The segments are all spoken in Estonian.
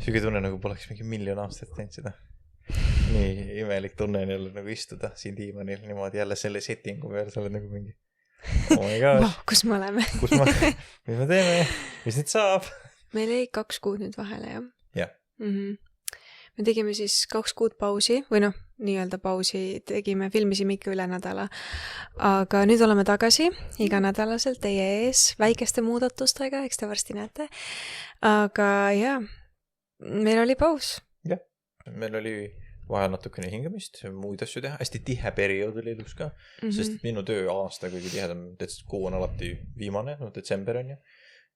Sügi tunne nagu poleks mingi 1,000,000 aastat teinud seda. Nii imelik tunne on jälle nagu istuda siin diivanil niimoodi jälle selle settingu peal, sa oled nagu mingi oh my gosh, kus me oleme? mis me teeme? Mis nüüd saab? Meil jäi 2 kuud nüüd vahele, jah? Jah. Me tegime siis 2 kuud pausi, või noh, nii-öelda pausi tegime, filmisime ikka üle nädala. Aga nüüd oleme tagasi iganädalaselt teie ees väikeste muudatustega, eks te varsti näete. Aga jah, meil oli paus. Jah, meil oli vahel natukene hingamist, muid asju teha. Hästi tihe periood oli ilus ka, sest minu töö aasta kõige tihedam, kuu on alati viimane, no detsember on ju.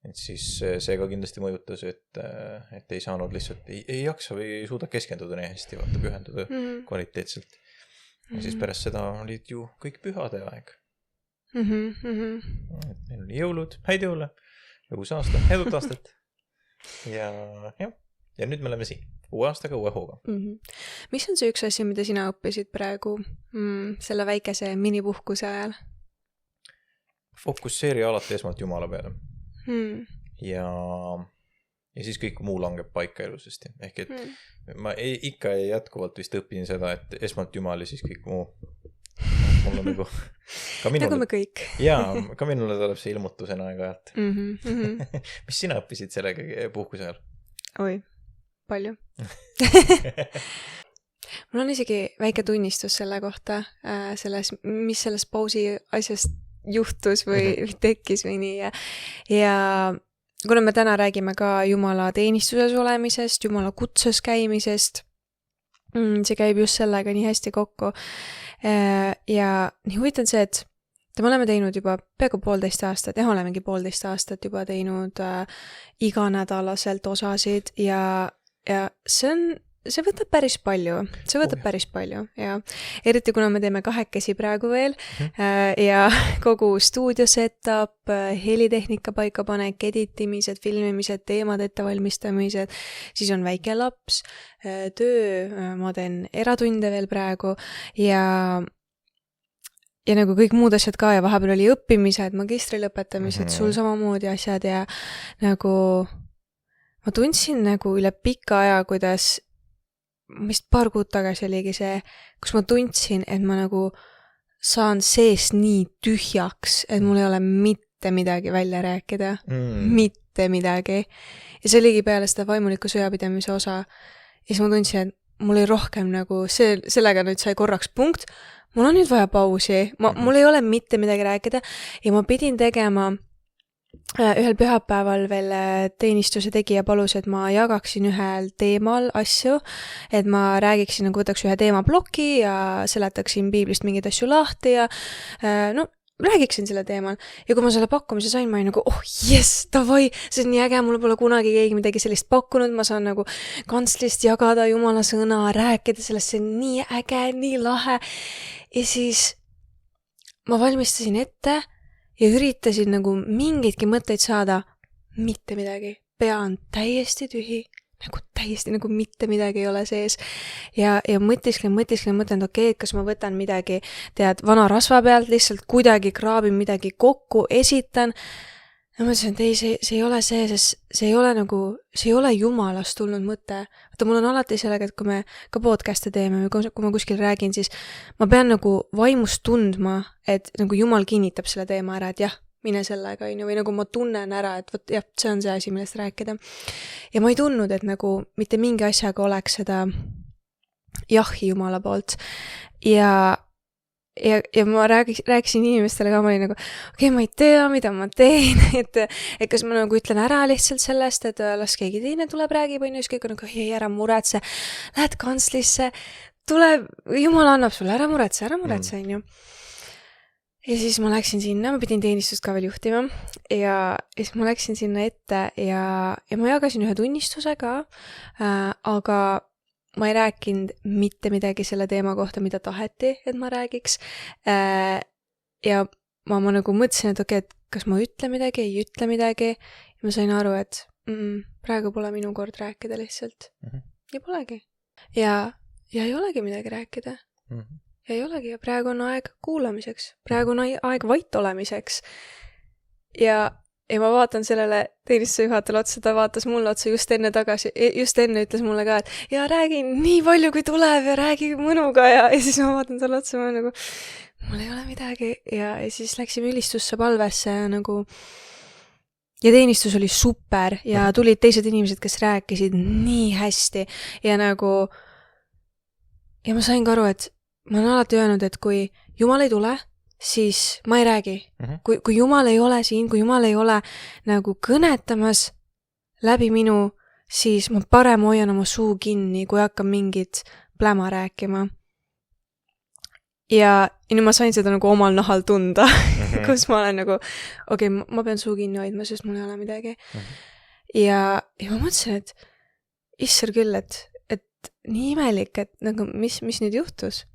Et siis see ka kindlasti mõjutas, et ei saanud lihtsalt, ei jaksa või ei suuda keskenduda nii hästi, vaata pühenduda kvaliteetselt. Ja siis pärast seda olid ju kõik pühade aeg. Et meil oli jõulud, häid jõule, uus aasta, edut aastat. Ja nüüd me oleme siin, uue aastaga, uue hooga. Mis on see üks asi, mida sina õppisid praegu selle väikese minipuhkuse ajal? Fokusseeri alati esmalt Jumala peale. Ja siis kõik muu langeb paika elusesti. Ehk et ma ikka jätkuvalt vist õpin seda, et esmalt Jumal ja siis kõik muu. Mul on nagu... Nagu me kõik. Jaa, ka minule tuleb see ilmutusena aeg-ajalt. Mis sina õppisid sellega puhkuse ajal? Oi, palju. Mul on isegi väike tunnistus selle kohta, mis selles pausi asjast juhtus või tekkis või nii. Ja kuna me täna räägime ka Jumala teenistuses olemisest, Jumala kutses käimisest, see käib just sellega nii hästi kokku. Ja nii huvitav see, et me oleme teinud juba peaaegu 1,5 aastat, olemegi 1,5 aastat juba teinud iganädalaselt osasid ja see võtab päris palju. Päris palju, ja eriti kuna me teeme 2 praegu veel ja kogu stuudio setup, helitehnika paikapanek, editimised, filmimised, teemad ettevalmistamised, siis on väike laps, töö, ma teen eratunde veel praegu ja nagu kõik muud asjad ka ja vahepeal oli õppimised, magistri lõpetamised, sul samamoodi asjad ja nagu ma tundsin nagu üle pika aja, kuidas vist 2 kuud tagasi oligi see, kus ma tundsin, et ma nagu saan sees nii tühjaks, et mul ei ole mitte midagi välja rääkida. Mitte midagi. Ja see oligi peale seda vaimuliku sõjapidamise osa. Ja siis ma tundsin, et mul ei rohkem nagu, sellega nüüd sai korraks punkt. Mul on nüüd vaja pausi. Mul ei ole mitte midagi rääkida. Ja ma pidin tegema ühel pühapäeval veel teenistuse tegija palus, et ma jagaksin ühel teemal asju, et ma räägiksin, nagu võtaks ühe teemaploki ja seletaksin piiblist mingeid asju lahti ja räägiksin selle teemal. Ja kui ma selle pakkumise sain, ma olin nagu, davai, see on nii äge, mul pole kunagi keegi midagi sellist pakkunud, ma saan nagu kantslist jagada Jumala sõna, rääkida sellest, see on nii äge, nii lahe. Ja siis ma valmistasin ette ja üritasin nagu mingeidki mõtteid saada, mitte midagi. Pea on täiesti tühi, nagu mitte midagi ei ole sees. Ja mõtisklen, mõtlen, okei, kas ma võtan midagi, vana rasva pealt, lihtsalt kuidagi kraabin midagi kokku, esitan. Ja ma mõtlesin, et ei, see ei ole see, sest see ei ole Jumalast tulnud mõte. Vaata, mul on alati sellega, et kui me ka podcast'e teeme või kui ma kuskil räägin, siis ma pean nagu vaimust tundma, et nagu Jumal kinnitab selle teema ära, et jah, mine sellega, või nagu ma tunnen ära, et võt, jah, see on see asi, millest rääkida. Ja ma ei tundnud, et nagu mitte mingi asjaga oleks seda jahi Jumala poolt. Ja ma rääkisin inimestele ka, ma olin nagu, okei, ma ei tea, mida ma teen, et kas ma nagu ütlen ära lihtsalt sellest, et las keegi teine tuleb, räägib, ja siis kõik on nagu, ei, ära muretse, lähed kantslisse, tuleb, Jumal annab sulle, ära muretse, on ju. Ja siis ma läksin sinna, ma pidin teenistust ka veel juhtima, ja siis ma läksin sinna ette ja ma jagasin ühe tunnistuse ka, aga ma ei rääkinud mitte midagi selle teema kohta, mida taheti, et ma räägiks. Ja ma nagu mõtlesin, et okei, et kas ma ütlen midagi, ei ütle midagi. Ja ma sain aru, et praegu pole minu kord rääkida lihtsalt. Ja polegi. Ja ei olegi midagi rääkida. Ja ei olegi. Ja praegu on aeg kuulamiseks. Praegu on aeg vait olemiseks. Ja ja ma vaatan sellele teenistuse juhatajale otsa, ta vaatas mulle otsa just enne ütles mulle ka, et ja räägi nii palju, kui tuleb ja räägi mõnuga ja siis ma vaatan talle otsa, ma nagu, mul ei ole midagi ja siis läksime ülistusse palvesse ja nagu ja teenistus oli super ja tulid teised inimesed, kes rääkisid nii hästi ja nagu ja ma sain ka aru, et ma olen alati öelnud, et kui Jumal ei tule, siis ma ei räägi. Kui Jumal ei ole siin, kui Jumal ei ole nagu kõnetamas läbi minu, siis ma parem hoian oma suu kinni, kui hakkan mingit pläma rääkima. Ja nüüd ma sain seda nagu omal nahal tunda, kus ma olen nagu, okei, ma pean suu kinni hoidma, sest mul ei ole midagi. Ja ma mõtlesin, et issand küll, et nii imelik, et nagu, mis nüüd juhtus?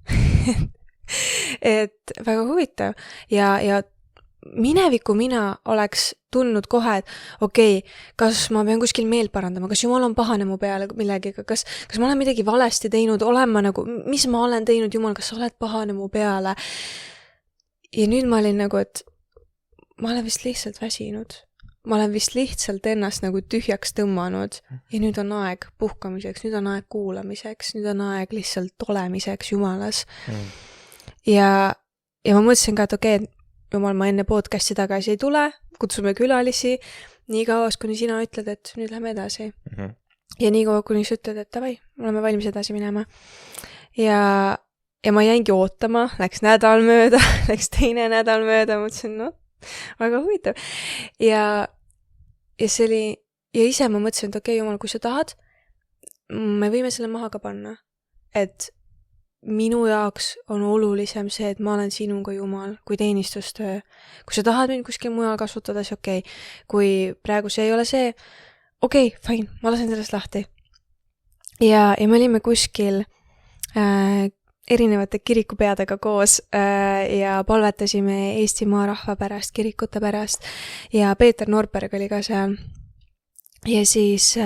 Et väga huvitav ja mineviku mina oleks tundnud kohe, et okei, kas ma pean kuskil meelt parandama, kas Jumal on pahane mu peale millegiga, kas ma olen midagi valesti teinud, olen ma nagu, mis ma olen teinud, Jumal, kas sa oled pahane mu peale? Ja nüüd ma olin nagu, et ma olen vist lihtsalt väsinud. Ma olen vist lihtsalt ennast nagu tühjaks tõmmanud ja nüüd on aeg puhkamiseks, nüüd on aeg kuulamiseks, nüüd on aeg lihtsalt olemiseks Jumalas. Ja ma mõtlesin ka, et okei, Jumal, ma enne podcasti tagasi ei tule, kutsume külalisi nii kauas, kuni sina ütled, et nüüd lähme edasi. Ja nii kaua, kuni sa ütled, et davai, oleme valmis edasi minema. Ja ma jäingi ootama, läks nädal mööda, läks teine nädal mööda, mõtlesin, no, väga huvitav. Ja see oli, ja ise ma mõtlesin, et okei, Jumal, kui sa tahad, me võime selle maha ka panna, et minu jaoks on olulisem see, et ma olen sinuga Jumal, kui teenistustöö. Kui sa tahad mind kuskil mujal kasutada, siis okei. Kui praegu see ei ole see, okei, fine, ma lasen sellest lahti. Ja me olime kuskil erinevate kirikupeadega koos ja palvetasime Eestimaa rahva pärast, kirikute pärast ja Peeter Norberg oli ka seal. Ja siis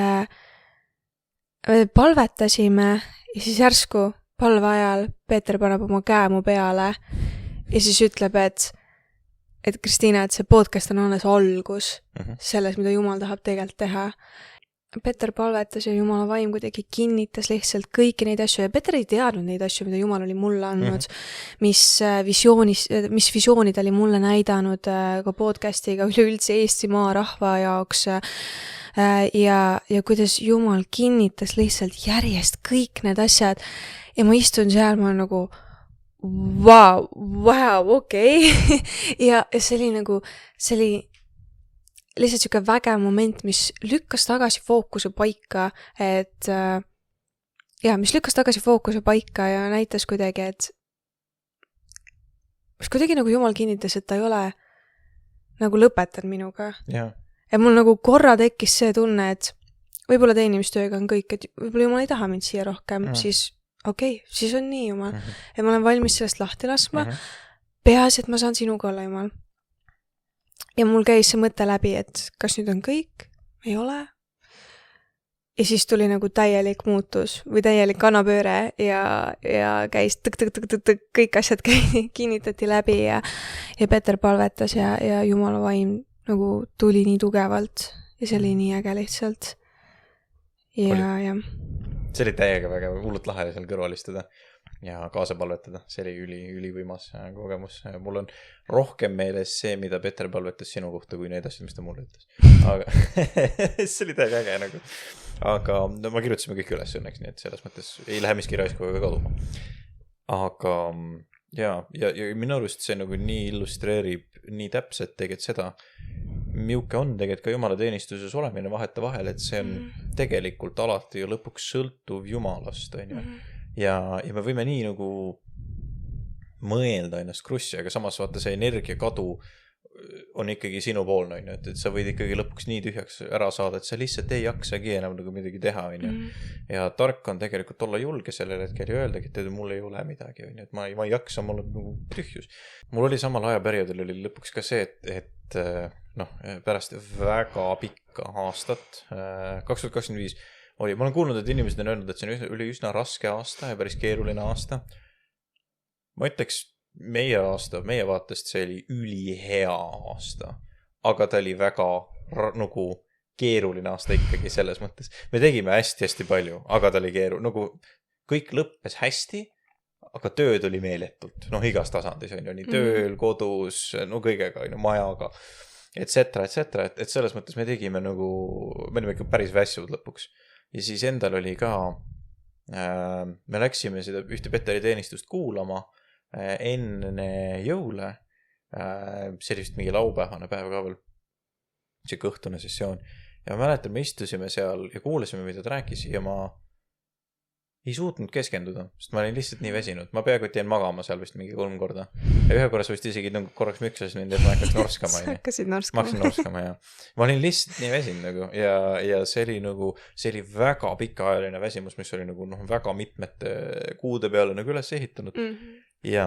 palvetasime ja siis järsku palve ajal Peeter paneb oma käe mu peale ja siis ütleb, et Kristiina, et see podcast on alles algus selles, mida Jumal tahab tegelikult teha. Peeter palvetas ja Jumala vaim kuidagi kinnitas lihtsalt kõiki neid asju ja Peeter ei teadnud neid asju, mida Jumal oli mulle andnud, mis visiooni ta oli mulle näidanud ka podcastiga üleüldse Eestimaa rahva jaoks ja kuidas Jumal kinnitas lihtsalt järjest kõik need asjad. Ja ma istun seal, ma olen nagu, wow, okei. Ja see oli nagu, see oli lihtsalt siuke vägev moment, mis lükkas tagasi fookuse paika, mis lükkas tagasi fookuse paika ja näitas kuidagi, et kuidagi nagu Jumal kinnitas, et ta ei ole nagu lõpetanud minuga. Ja mul nagu korra tekkis see tunne, et võib-olla teenimistööga on kõik, et võib-olla Jumal ei taha mind siia rohkem, siis okei, siis on nii, Jumal. Ja ma olen valmis sellest lahti laskma. Peaasi, et ma saan sinuga olla, Jumal. Ja mul käis see mõte läbi, et kas nüüd on kõik? Ei ole. Ja siis tuli nagu täielik muutus või täielik kannapööre ja käis kõik asjad kinnitati läbi ja Peeter palvetas ja Jumala vaim nagu tuli nii tugevalt ja see oli nii äge lihtsalt. Ja see oli täiega väga hullult lahe seal kõrval istuda ja kaasa palvetada. See oli ülivõimas kogemus. Mul on rohkem meeles see, mida Peeter palvetas sinu kohta, kui need asjad, mis ta mulle ütles. Aga see oli täiega äge nagu. Aga no, ma kirjutasime kõik üles õnneks, nii et selles mõttes ei lähe miski raisku ka kaduma. Aga ja minu arust see nagu nii illustreerib nii täpselt tegelikult seda, miuke on tegelikult ka Jumala teenistuses olemine vahete vahel, et see on tegelikult alati ju lõpuks sõltuv Jumalast, on ju. Ja me võime nii nagu mõelda ennast krussi, aga samas vaata see energiakadu on ikkagi sinu poolne, on ju, et sa võid ikkagi lõpuks nii tühjaks ära saada, et sa lihtsalt ei jaksagi enam nagu midagi teha, on ju. Ja tark on tegelikult olla julge sellel hetkel ja öeldagi, et mul ei ole midagi, on ju, et ma ei jaksa, mul on nagu tühjus. Mul oli samal ajaperioodil oli lõpuks ka see, et pärast väga pikka aastat, 2025 oli, ma olen kuulnud, et inimesed on öelnud, et see oli üsna raske aasta ja päris keeruline aasta. Ma ütleks, meie vaatest see oli ülihea aasta, aga ta oli väga nagu keeruline aasta ikkagi selles mõttes. Me tegime hästi-hästi palju, aga ta oli nagu kõik lõppes hästi, aga tööd oli meeletult. Noh, igas tasandis on ju, nii tööl, kodus, no kõigega, majaga, et cetera. Et selles mõttes me tegime nagu, me olime ikka päris väsjud lõpuks. Ja siis endal oli ka, me läksime seda ühte Petteri teenistust kuulama enne jõule. See oli vist mingi laupäevane päev ka veel, see õhtune sessioon. Ja ma mäletan, me istusime seal ja kuulasime, mida ta rääkis ja ma ei suutnud keskenduda, sest ma olin lihtsalt nii väsinud. Ma peaaegu jäin magama seal vist mingi 3 korda. Ja ühe korras vist isegi korraks müksasin mind, et ma hakkaks norskama. Sa hakkasid norskama. Ma hakkasin norskama, jah. Ma olin lihtsalt nii väsinud nagu ja see oli väga pikaajaline väsimus, mis oli nagu väga mitmete kuude peale nagu üles ehitanud. Ja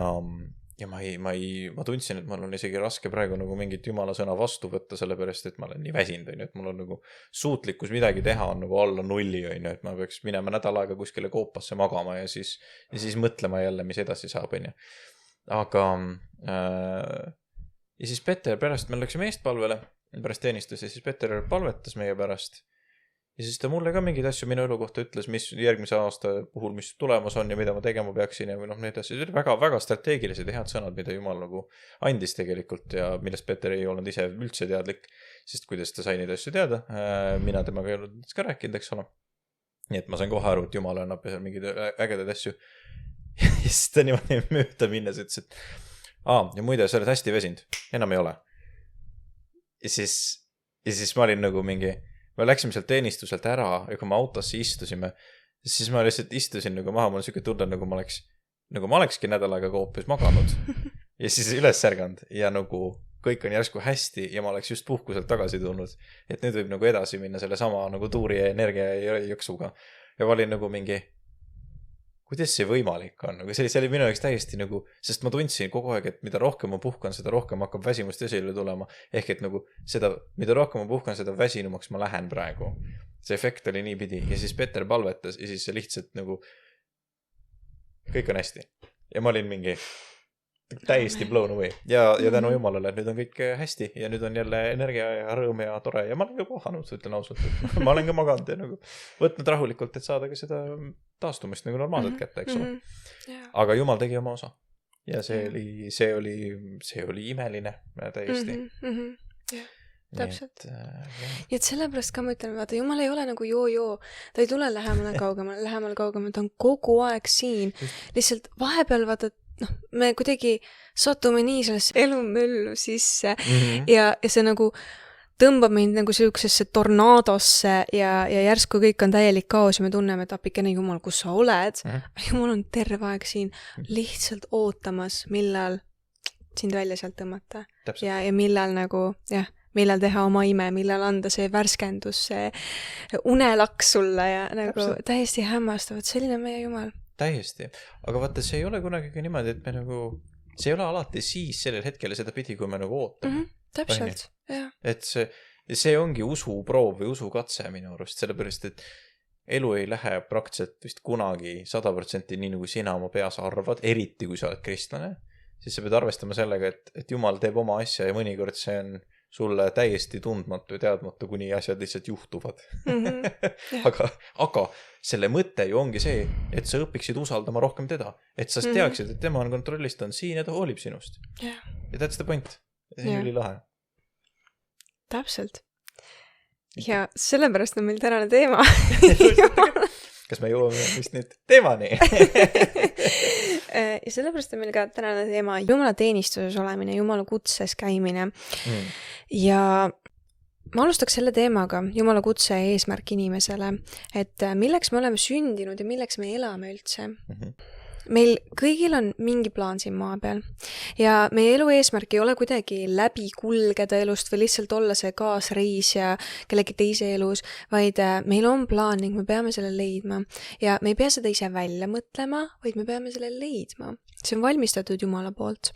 ma tundsin, et mul on isegi raske praegu nagu mingit jumala sõna vastu võtta, sellepärast, et ma olen nii väsinud, et mul on nagu suutlikkus midagi teha on nagu alla 0, et ma peaks minema nädal aega kuskile koopasse magama ja siis mõtlema jälle, mis edasi saab, Aga ja siis Petter pärast, me läksime eestpalvele, pärast teenistus ja siis Petter palvetas meie pärast. Ja siis ta mulle ka mingeid asju minu elu kohta ütles, mis järgmise aasta puhul, mis tulemas on ja mida ma tegema peaksin ja need asjad. See oli väga strateegilised ja head sõnad, mida Jumal nagu andis tegelikult ja millest Petter ei olnud ise üldse teadlik, sest kuidas ta sai neid asju teada. Mina temaga ei olnud ka rääkinud, eks ole. Nii et ma sain kohe aru, et Jumal annab mingeid ägedaid asju. Ja siis ta niimoodi mööda minnes ütles, et ja muide, sa oled hästi väsinud, enam ei ole. Ja siis ma olin nagu mingi... Me läksime sealt teenistuselt ära ja kui me autosse istusime, siis ma lihtsalt istusin nagu maha, mul on selline tunne, nagu ma olekski nädal aega koopis maganud ja siis üles särganud ja nagu kõik on järsku hästi ja ma oleks just puhkuselt tagasi tulnud, et nüüd võib nagu edasi minna selle sama nagu tuuri ja energia ja jõksuga ja ma olin nagu mingi, kuidas see võimalik on, aga see oli minu jaoks täiesti nagu, sest ma tundsin kogu aeg, et mida rohkem ma puhkan, seda rohkem hakkab väsimust esile tulema, ehk et nagu seda, mida rohkem ma puhkan, seda väsinumaks ma lähen praegu. See efekt oli nii pidi ja siis Petter palvetas ja siis see lihtsalt nagu kõik on hästi ja ma olin mingi täiesti blown away ja tänu Jumalale, et nüüd on kõik hästi ja nüüd on jälle energia ja rõõm ja tore ja ma olen ka kohanud, ütlen ausalt, et ma olen ka maganud ja nagu võtnud rahulikult, et saada ka seda taastumist nagu normaalselt kätte, eks ole. Aga Jumal tegi oma osa ja see oli imeline täiesti. Täpselt. Ja et sellepärast ka ma ütlen, vaata, Jumal ei ole nagu joo, ta ei tule lähemale kaugemale, ta on kogu aeg siin. Lihtsalt vahepeal vaata, me kuidagi satume nii sellesse elumöllu sisse ja see nagu tõmbab meid nagu sellisesse tornaadosse ja järsku kõik on täielik kaos ja me tunneme, et apikene Jumal, kus sa oled. Jumal on terve aeg siin lihtsalt ootamas, millal sind välja sealt tõmmata. Ja millal nagu, millal teha oma ime, millal anda see värskendus, see unelaks sulle ja nagu täiesti hämmastavad. Selline meie Jumal. Täiesti. Aga vaata, see ei ole kunagi niimoodi, et me nagu, see ei ole alati siis sellel hetkel seda pidi, kui me nagu ootame. Täpselt, jah. Et see ongi usuproov või usukatse minu arust, sellepärast, et elu ei lähe praktiliselt vist kunagi 100% nii, nagu sina oma peas arvad, eriti kui sa oled kristlane, siis sa pead arvestama sellega, et Jumal teeb oma asja ja mõnikord see on sulle täiesti tundmatu ja teadmatu, kuni asjad lihtsalt juhtuvad. Aga selle mõte ju ongi see, et sa õpiksid usaldama rohkem teda. Et sa teaksid, et tema on kontrollist, on siin ja ta hoolib sinust. Ja that's the point. See oli lahe. Täpselt. Ja sellepärast on meil tänane teema. Kas me jõuame vist nüüd teemani? Ja sellepärast on meil ka tänane teema Jumala teenistuses olemine, Jumala kutses käimine. Ja ma alustaks selle teemaga, Jumala kutse ja eesmärk inimesele, et milleks me oleme sündinud ja milleks me elame üldse. Meil kõigil on mingi plaan siin maa peal ja meie elu eesmärk ei ole kuidagi läbi kulgeda elust või lihtsalt olla see kaasreis ja kellegi teise elus, vaid meil on plaan ning me peame selle leidma ja me ei pea seda ise välja mõtlema, vaid me peame selle leidma. See on valmistatud Jumala poolt.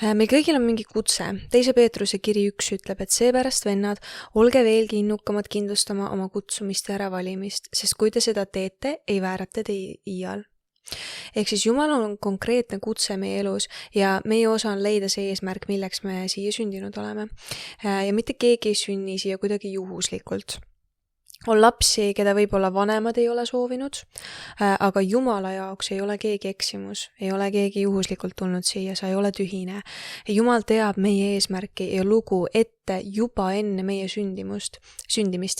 Meil kõigil on mingi kutse. 2. Peetruse kiri 1 ütleb, et seepärast, vennad, olge veelgi innukamad kindlustama oma kutsumist ja äravalimist, sest kui te seda teete, ei väärata te iial. ehk siis Jumalal on konkreetne kutse meie elus ja meie osa on leida see eesmärk, milleks me siia sündinud oleme. Ja mitte keegi ei sünni siia kuidagi juhuslikult. On lapsi, keda võib-olla vanemad ei ole soovinud, aga Jumala jaoks ei ole keegi eksimus, ei ole keegi juhuslikult tulnud siia, sa ei ole tühine. Jumal teab meie eesmärki ja lugu ette juba enne meie sündimist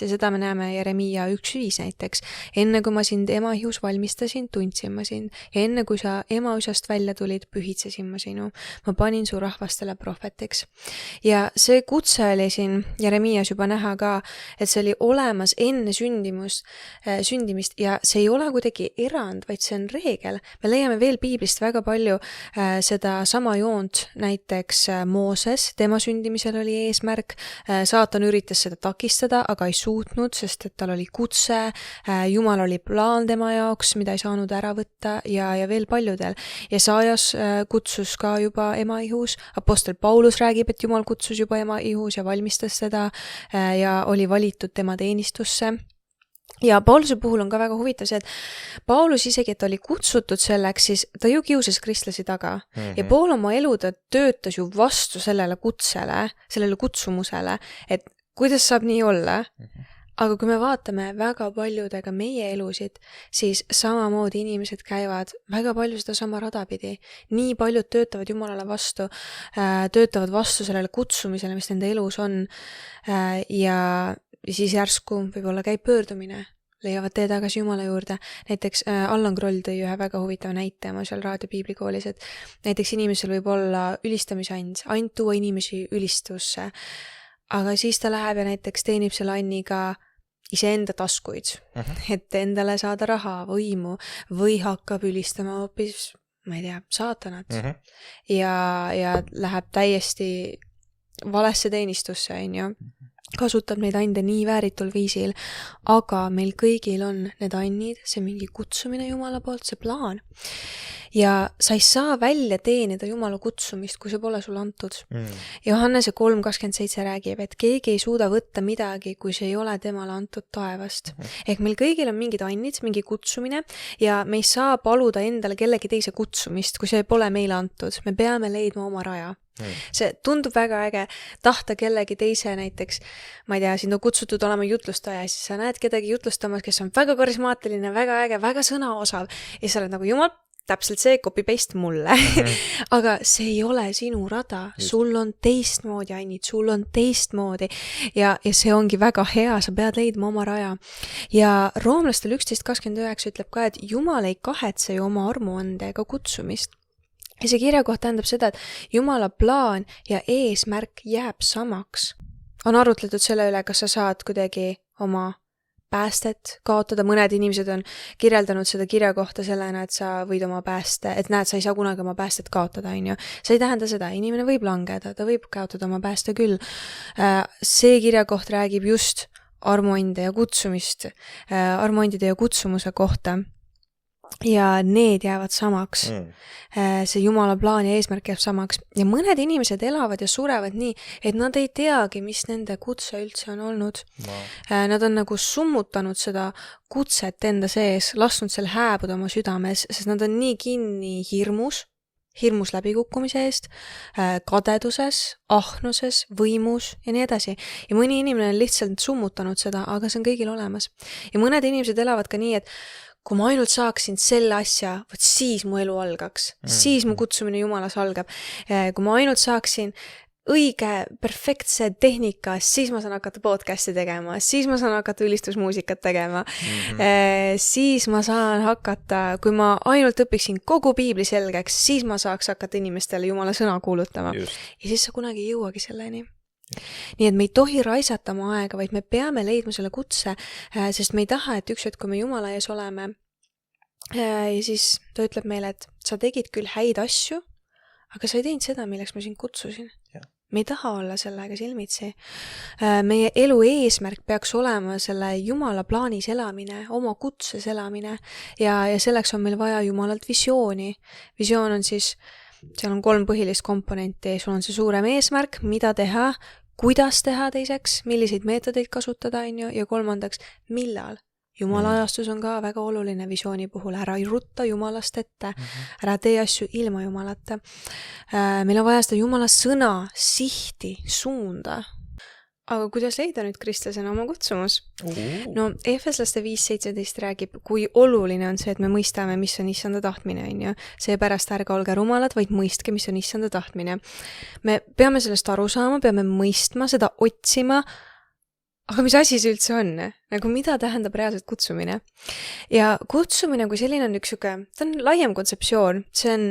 ja seda me näeme Jeremiia 1.5 näiteks. Enne kui ma sind ema ihus valmistasin, tundsin ma sind ja enne kui sa ema usast välja tulid, pühitsesin ma sinu. Ma panin su rahvastele prohvetiks. Ja see kutse oli siin Jeremiias juba näha ka, et see oli olemas enne sündimist ja see ei ole kuidagi erand, vaid see on reegel. Me leiame veel piiblist väga palju seda sama joont, näiteks Mooses, tema sündimisel oli eesmärk. Saatan üritas seda takistada, aga ei suutnud, sest et tal oli kutse, Jumal oli plaan tema jaoks, mida ei saanud ära võtta ja veel paljudel. Jesaias kutsus ka juba ema ihus, apostel Paulus räägib, et Jumal kutsus juba ema ihus ja valmistas seda ja oli valitud tema teenistusse. Ja Pauluse puhul on ka väga huvitav see, et Paulus isegi, et oli kutsutud selleks, siis ta ju kiusas kristlasi taga. Ja pool oma elu ta töötas ju vastu sellele kutsele, sellele kutsumusele, et kuidas saab nii olla. Aga kui me vaatame väga paljudega meie elusid, siis samamoodi inimesed käivad väga palju seda sama rada pidi. Nii paljud töötavad Jumalale vastu, töötavad vastu sellele kutsumisele, mis nende elus on ja siis järsku võib-olla käib pöördumine, leiavad tee tagasi Jumala juurde. Näiteks Allan Kroll tõi ühe väga huvitava näite oma seal raadiopiiblikoolis, et näiteks inimesel võib olla ülistamisand, ainult tuua inimesi ülistusse, aga siis ta läheb ja näiteks teenib selle anniga iseenda taskuid, et endale saada raha, võimu või hakkab ülistama hoopis, ma ei tea, saatanat ja läheb täiesti valesse teenistusse, kasutab neid ande nii vääritul viisil, aga meil kõigil on need annid, see mingi kutsumine Jumala poolt, see plaan. Ja sa ei saa välja teenida Jumala kutsumist, kui see pole sulle antud. Johannese 3.27 räägib, et keegi ei suuda võtta midagi, kui see ei ole temale antud taevast. Ehk meil kõigil on mingid annid, mingi kutsumine ja me ei saa paluda endale kellegi teise kutsumist, kui see pole meile antud. Me peame leidma oma raja. See tundub väga äge tahta kellegi teise näiteks, ma ei tea, sind on kutsutud olema jutlustaja ja siis sa näed kedagi jutlustamas, kes on väga karismaatiline, väga äge, väga sõnaosav ja sa oled nagu Jumal, täpselt see copy-paste mulle. Aga see ei ole sinu rada, sul on teistmoodi ainid, sul on teistmoodi ja see ongi väga hea, sa pead leidma oma raja. Ja Roomlastel 11.29 ütleb ka, et Jumal ei kahetse ju oma armuande ega kutsumist. Ja see kirjakoht tähendab seda, et Jumala plaan ja eesmärk jääb samaks. On arutletud selle üle, kas sa saad kuidagi oma päästet kaotada. Mõned inimesed on kirjeldanud seda kirjakohta sellena, et sa võid oma pääste, et näed, sa ei saa kunagi oma päästet kaotada, See ei tähenda seda, inimene võib langeda, ta võib kaotada oma pääste küll. See kirjakoht räägib just armuande ja kutsumist, armuandide ja kutsumuse kohta. Ja need jäävad samaks. See Jumala plaan ja eesmärk jääb samaks. Ja mõned inimesed elavad ja surevad nii, et nad ei teagi, mis nende kutse üldse on olnud. Nad on nagu summutanud seda kutset enda sees, lasknud selle hääbuda oma südames, sest nad on nii kinni hirmus läbikukkumise eest, kadeduses, ahnuses, võimus ja nii edasi. Ja mõni inimene on lihtsalt summutanud seda, aga see on kõigil olemas. Ja mõned inimesed elavad ka nii, et kui ma ainult saaksin selle asja, võt siis mu elu algaks, siis mu kutsumine Jumalas algab. Kui ma ainult saaksin õige, perfektse tehnika, siis ma saan hakata podcasti tegema, siis ma saan hakata ülistusmuusikat tegema, siis ma saan hakata, kui ma ainult õpiksin kogu piibli selgeks, siis ma saaks hakata inimestele Jumala sõna kuulutama. Ja siis sa kunagi ei jõuagi selleni. Nii et me ei tohi raisata oma aega, vaid me peame leidma selle kutse, sest me ei taha, et üks hetk, kui me Jumala ees oleme ja siis ta ütleb meile, et sa tegid küll häid asju, aga sa ei teinud seda, milleks ma sind kutsusin. Me ei taha olla sellega silmitsi. Meie elu eesmärk peaks olema selle Jumala plaanis elamine, oma kutses elamine ja selleks on meil vaja Jumalalt visiooni. Visioon on siis seal on 3 põhilist komponenti, sul on see suurem eesmärk, mida teha, kuidas teha teiseks, milliseid meetodeid kasutada, ja 3, millal. Jumala ajastus on ka väga oluline visiooni puhul, ära rutta Jumalast ette, ära tee asju ilma Jumalata. Meil on vaja seda Jumala sõna, sihti, suunda. Aga kuidas leida nüüd kristlasena oma kutsumus? No Efeslaste 5.17 räägib, kui oluline on see, et me mõistame, mis on issanda tahtmine, on ju. Seepärast ärge olge rumalad, vaid mõistke, mis on issanda tahtmine. Me peame sellest aru saama, peame mõistma, seda otsima, aga mis asi see üldse on? Nagu mida tähendab reaalselt kutsumine? Ja kutsumine kui selline on ta on laiem kontseptsioon, see on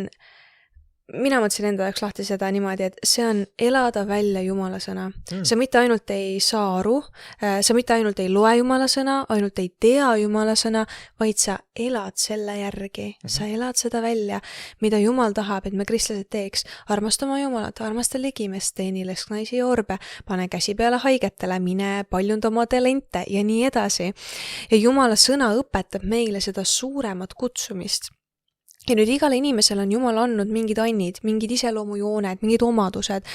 mina mõtlesin enda jaoks lahti seda niimoodi, et see on elada välja Jumala sõna. Sa mitte ainult ei saa aru, sa mitte ainult ei loe Jumala sõna, ainult ei tea Jumala sõna, vaid sa elad selle järgi. Sa elad seda välja, mida Jumal tahab, et me kristlased teeks. Armasta oma Jumalat, armasta ligimest, teeni lesknaisi ja orbe, pane käsi peale haigetele, mine paljunda oma talente ja nii edasi. Ja Jumala sõna õpetab meile seda suuremat kutsumist. Ja nüüd igal inimesel on Jumal andnud mingid annid, mingid iseloomujooned, mingid omadused,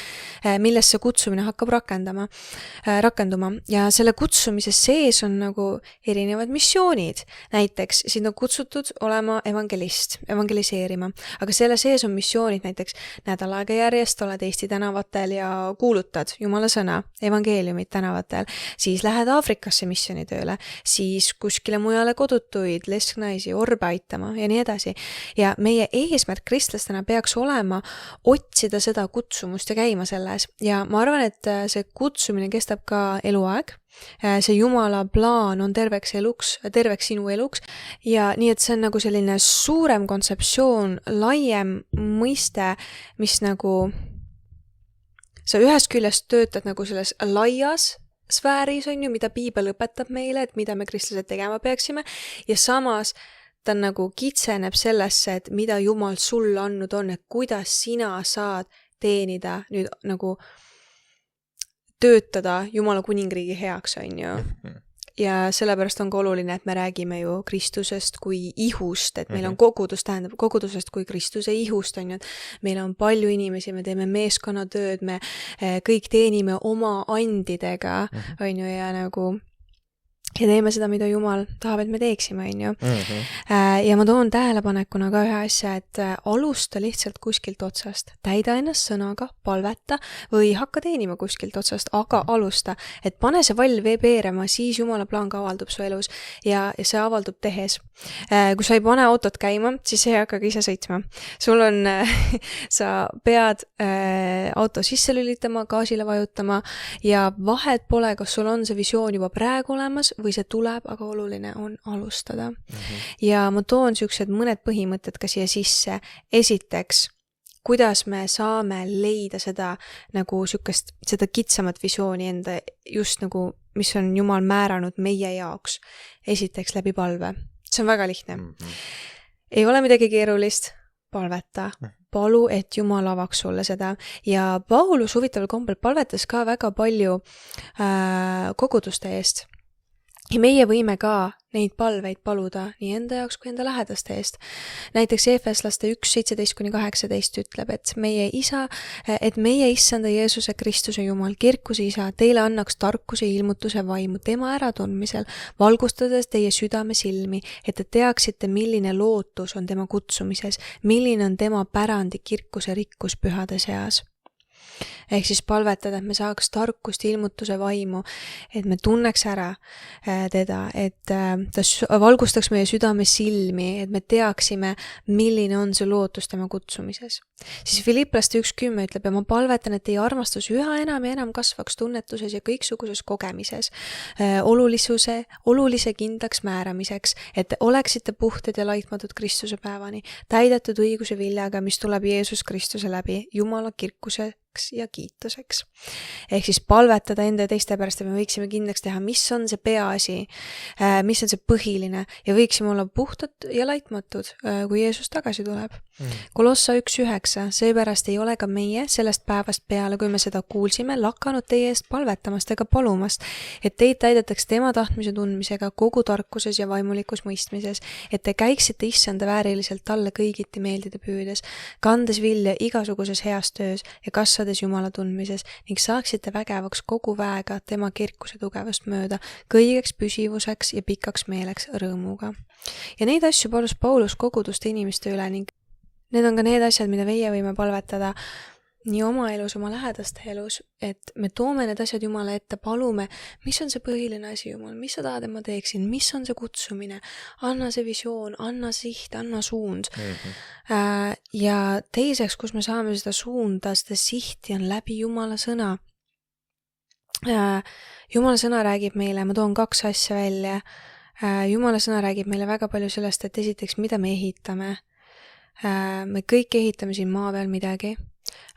millest see kutsumine hakkab rakenduma. Ja selle kutsumise sees on nagu erinevad missioonid. Näiteks sind on kutsutud olema evangelist, evangeliseerima. Aga selle sees on missioonid, näiteks nädal aega järjest oled Eesti tänavatel ja kuulutad Jumala sõna, evangeeliumit tänavatel. Siis lähed Aafrikasse missioonitööle, siis kuskile mujale kodutuid, lesknaisi, orbe aitama ja nii edasi. Ja meie eesmärk kristlastena peaks olema otsida seda kutsumust ja käima selles. Ja ma arvan, et see kutsumine kestab ka eluaeg. See Jumala plaan on terveks sinu eluks. Ja nii, et see on nagu selline suurem kontseptsioon, laiem mõiste, mis nagu sa ühest küljest töötad nagu selles laias sfääris, on ju, mida piibel õpetab meile, et mida me kristlased tegema peaksime. Ja samas ta nagu kitseneb sellesse, et mida Jumal sulle andnud on, et kuidas sina saad teenida nüüd nagu töötada Jumala kuningriigi heaks, on ju. Ja sellepärast on ka oluline, et me räägime ju Kristusest kui ihust, et meil on kogudus, tähendab kogudusest kui Kristuse ihust, on ju, et meil on palju inimesi, me teeme meeskonnatööd, me kõik teenime oma andidega, on ju, ja nagu ja teeme seda, mida Jumal tahab, et me teeksime, on ju. Ja ma toon tähelepanekuna ka ühe asja, et alusta lihtsalt kuskilt otsast. Täida ennast sõnaga, palveta või hakka teenima kuskilt otsast, aga alusta. Et pane see vall veepeerema, siis Jumala plaan ka avaldub su elus ja see avaldub tehes. Kui sa ei pane autot käima, siis see ei hakka ise sõitma. Sul on, sa pead auto sisse lülitama, gaasile vajutama ja vahet pole, kas sul on see visioon juba praegu olemas või see tuleb, aga oluline on alustada. Ja ma toon siuksed mõned põhimõtted ka siia sisse. Esiteks, kuidas me saame leida seda nagu siukest, seda kitsamat visiooni enda just nagu, mis on Jumal määranud meie jaoks. Esiteks läbi palve. See on väga lihtne. Ei ole midagi keerulist. Palveta. Palu, et Jumal avaks sulle seda. Ja Paulus huvitaval kombel palvetas ka väga palju koguduste eest. Ja meie võime ka neid palveid paluda nii enda jaoks kui enda lähedaste eest. Näiteks Efeslaste 1.17-18 ütleb, et meie issanda Jeesuse Kristuse Jumal, kirkuse isa, teile annaks tarkuse ja ilmutuse vaimu tema äratundmisel, valgustades teie südame silmi, et te teaksite, milline lootus on tema kutsumises, milline on tema pärandi kirkuse rikkus pühade seas. Ehk siis palvetada, et me saaks tarkust ilmutuse vaimu, et me tunneks ära teda, et ta valgustaks meie südame silmi, et me teaksime, milline on see lootus tema kutsumises. Siis Filiplaste 1.10 ütleb, ja ma palvetan, et teie armastus üha enam ja enam kasvaks tunnetuses ja kõiksuguses kogemises, olulise kindlaks määramiseks, et oleksite puhtad ja laitmatud Kristuse päevani, täidetud õiguse viljaga, mis tuleb Jeesus Kristuse läbi, Jumala kirkuse ja kiituseks. Ehk siis palvetada enda ja teiste pärast, et me võiksime kindlaks teha, mis on see peaasi, mis on see põhiline ja võiksime olla puhtad ja laitmatud, kui Jeesus tagasi tuleb. Kolossa 1.9, seepärast ei ole ka meie sellest päevast peale, kui me seda kuulsime, lakanud teie eest palvetamast ega palumast, et teid täidetaks tema tahtmise tundmisega kogu tarkuses ja vaimulikus mõistmises, et te käiksite issanda vääriliselt talle kõigiti meeldida püüdes, kandes vilja igasuguses heas töös ja kasvades Jumala Jumala tundmises ning saaksite vägevaks kogu väega tema kirkuse tugevust mööda, kõigeks püsivuseks ja pikaks meeleks rõõmuga. Ja neid asju palus Paulus koguduste inimeste üle ning need on ka need asjad, mida meie võime palvetada nii oma elus, oma lähedaste elus, et me toome need asjad Jumala ette, palume, mis on see põhiline asi, Jumal, mis sa tahad, et ma teeksin, mis on see kutsumine, anna see visioon, anna siht, anna suund. Ja teiseks, kus me saame seda suunda, seda sihti on läbi Jumala sõna. Jumala sõna räägib meile, ma toon 2 asja välja. Jumala sõna räägib meile väga palju sellest, et esiteks, mida me ehitame. Me kõik ehitame siin maa peal midagi.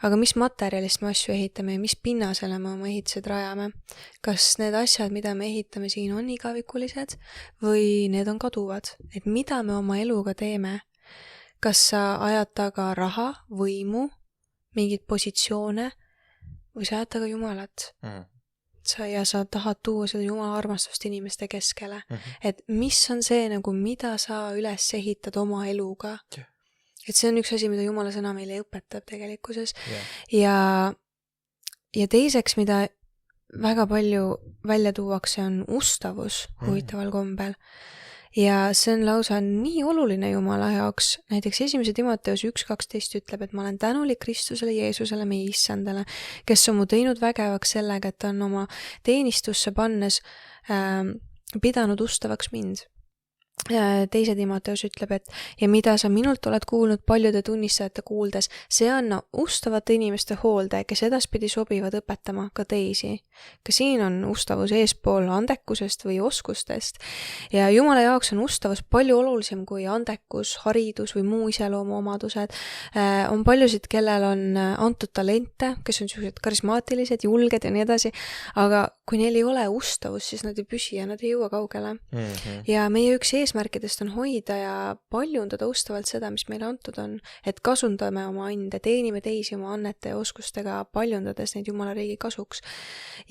Aga mis materjalist me asju ehitame ja mis pinnasele me oma ehitused rajame? Kas need asjad, mida me ehitame siin, on igavikulised või need on kaduvad? Et mida me oma eluga teeme? Kas sa ajad taga raha, võimu, mingid positsioone või sa ajad taga Jumalat? Ja sa tahad tuua seda Jumala armastust inimeste keskele. Et mis on see, mida sa üles ehitad oma eluga? Et see on üks asi, mida Jumala sõna meile õpetab tegelikkuses. Ja teiseks, mida väga palju välja tuuakse, on ustavus huvitaval kombel. Ja see on lausa nii oluline Jumala jaoks. Näiteks 1. Timoteus 1.12 ütleb, et ma olen tänulik Kristusele Jeesusele, meie issandale, kes on mu teinud vägevaks sellega, et ta on oma teenistusse pannes pidanud ustavaks mind. 2. Timoteus ütleb, et ja mida sa minult oled kuulnud paljude tunnistajate kuuldes, see anna ustavate inimeste hoolde, kes edaspidi sobivad õpetama ka teisi. Ka siin on ustavus eespool andekusest või oskustest ja Jumala jaoks on ustavus palju olulisem kui andekus, haridus või muu iseloomu omadused. On paljusid, kellel on antud talente, kes on sellised karismaatilised, julged ja nii edasi, aga kui neil ei ole ustavus, siis nad ei püsi ja nad ei jõua kaugele. Ja meie üks eesmärkidest on hoida ja paljundada ustavalt seda, mis meile antud on, et kasundame oma ande, teenime teisi oma annete ja oskustega, paljundades neid Jumala riigi kasuks.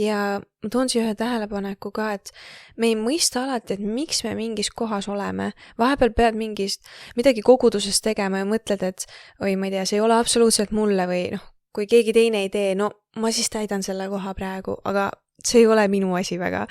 Ja ma toon siia ühe tähelepaneku ka, et me ei mõista alati, et miks me mingis kohas oleme. Vahepeal pead midagi koguduses tegema ja mõtled, et oi, ma ei tea, see ei ole absoluutselt mulle või kui keegi teine ei tee, no ma siis täidan selle koha praegu, aga see ei ole minu asi väga.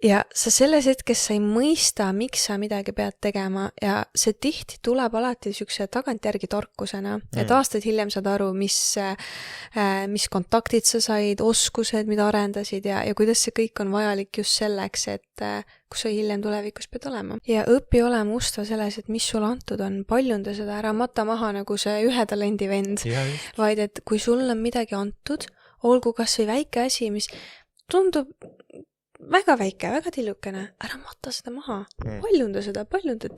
Ja sa selles hetkes sa ei mõista, miks sa midagi pead tegema ja see tihti tuleb alati sükse tagantjärgi tarkusena, et aastaid hiljem saad aru, mis kontaktid sa said, oskused, mida arendasid ja kuidas see kõik on vajalik just selleks, et kus sa hiljem tulevikus pead olema. Ja õpi olema ustva selles, et mis sul antud on, paljunda seda ära mata maha nagu see 1 talendi vend, vaid et kui sul on midagi antud, olgu kas või väike asi, mis tundub väga väike, väga tillukene, ära mata seda maha, paljunda,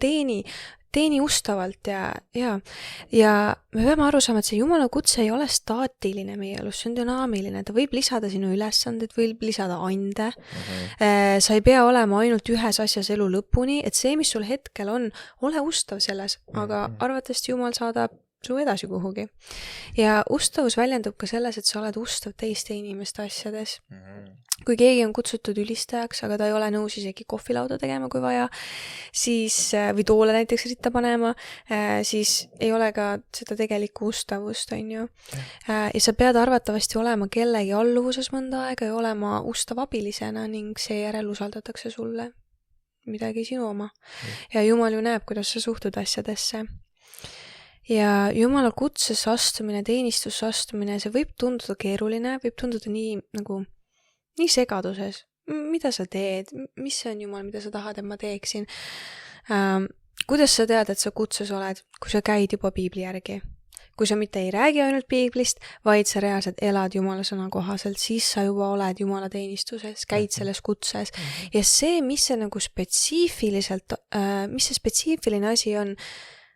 teeni ustavalt ja me peame aru saama, et see Jumala kutse ei ole staatiline meie elus, see on dünaamiline, ta võib lisada sinu ülesanded, võib lisada ande, sa ei pea olema ainult ühes asjas elu lõpuni, et see, mis sul hetkel on, ole ustav selles, aga arvatavasti Jumal saadab su edasi kuhugi. Ja ustavus väljendub ka selles, et sa oled ustav teiste inimeste asjades. Kui keegi on kutsutud ülistajaks, aga ta ei ole nõus isegi kohvilauda tegema, kui vaja, siis, või toole näiteks ritta panema, siis ei ole ka seda tegelikku ustavust, on ju. Ja sa pead arvatavasti olema kellegi alluvuses mõnda aega ja olema ustav abilisena ning seejärel usaldatakse sulle midagi sinu oma. Ja Jumal ju näeb, kuidas sa suhtud asjadesse. Ja Jumala kutsesse astumine, teenistusse astumine, see võib tunduda keeruline, võib tunduda nii segaduses. Mida sa teed? Mis see on Jumal, mida sa tahad, et ma teeksin? Kuidas sa tead, et sa kutses oled, kui sa käid juba piibli järgi? Kui sa mitte ei räägi ainult piiblist, vaid sa reaalselt elad Jumala sõna kohaselt, siis sa juba oled Jumala teenistuses, käid selles kutses. Ja see, mis see spetsiifiliselt, mis see spetsiifiline asi on,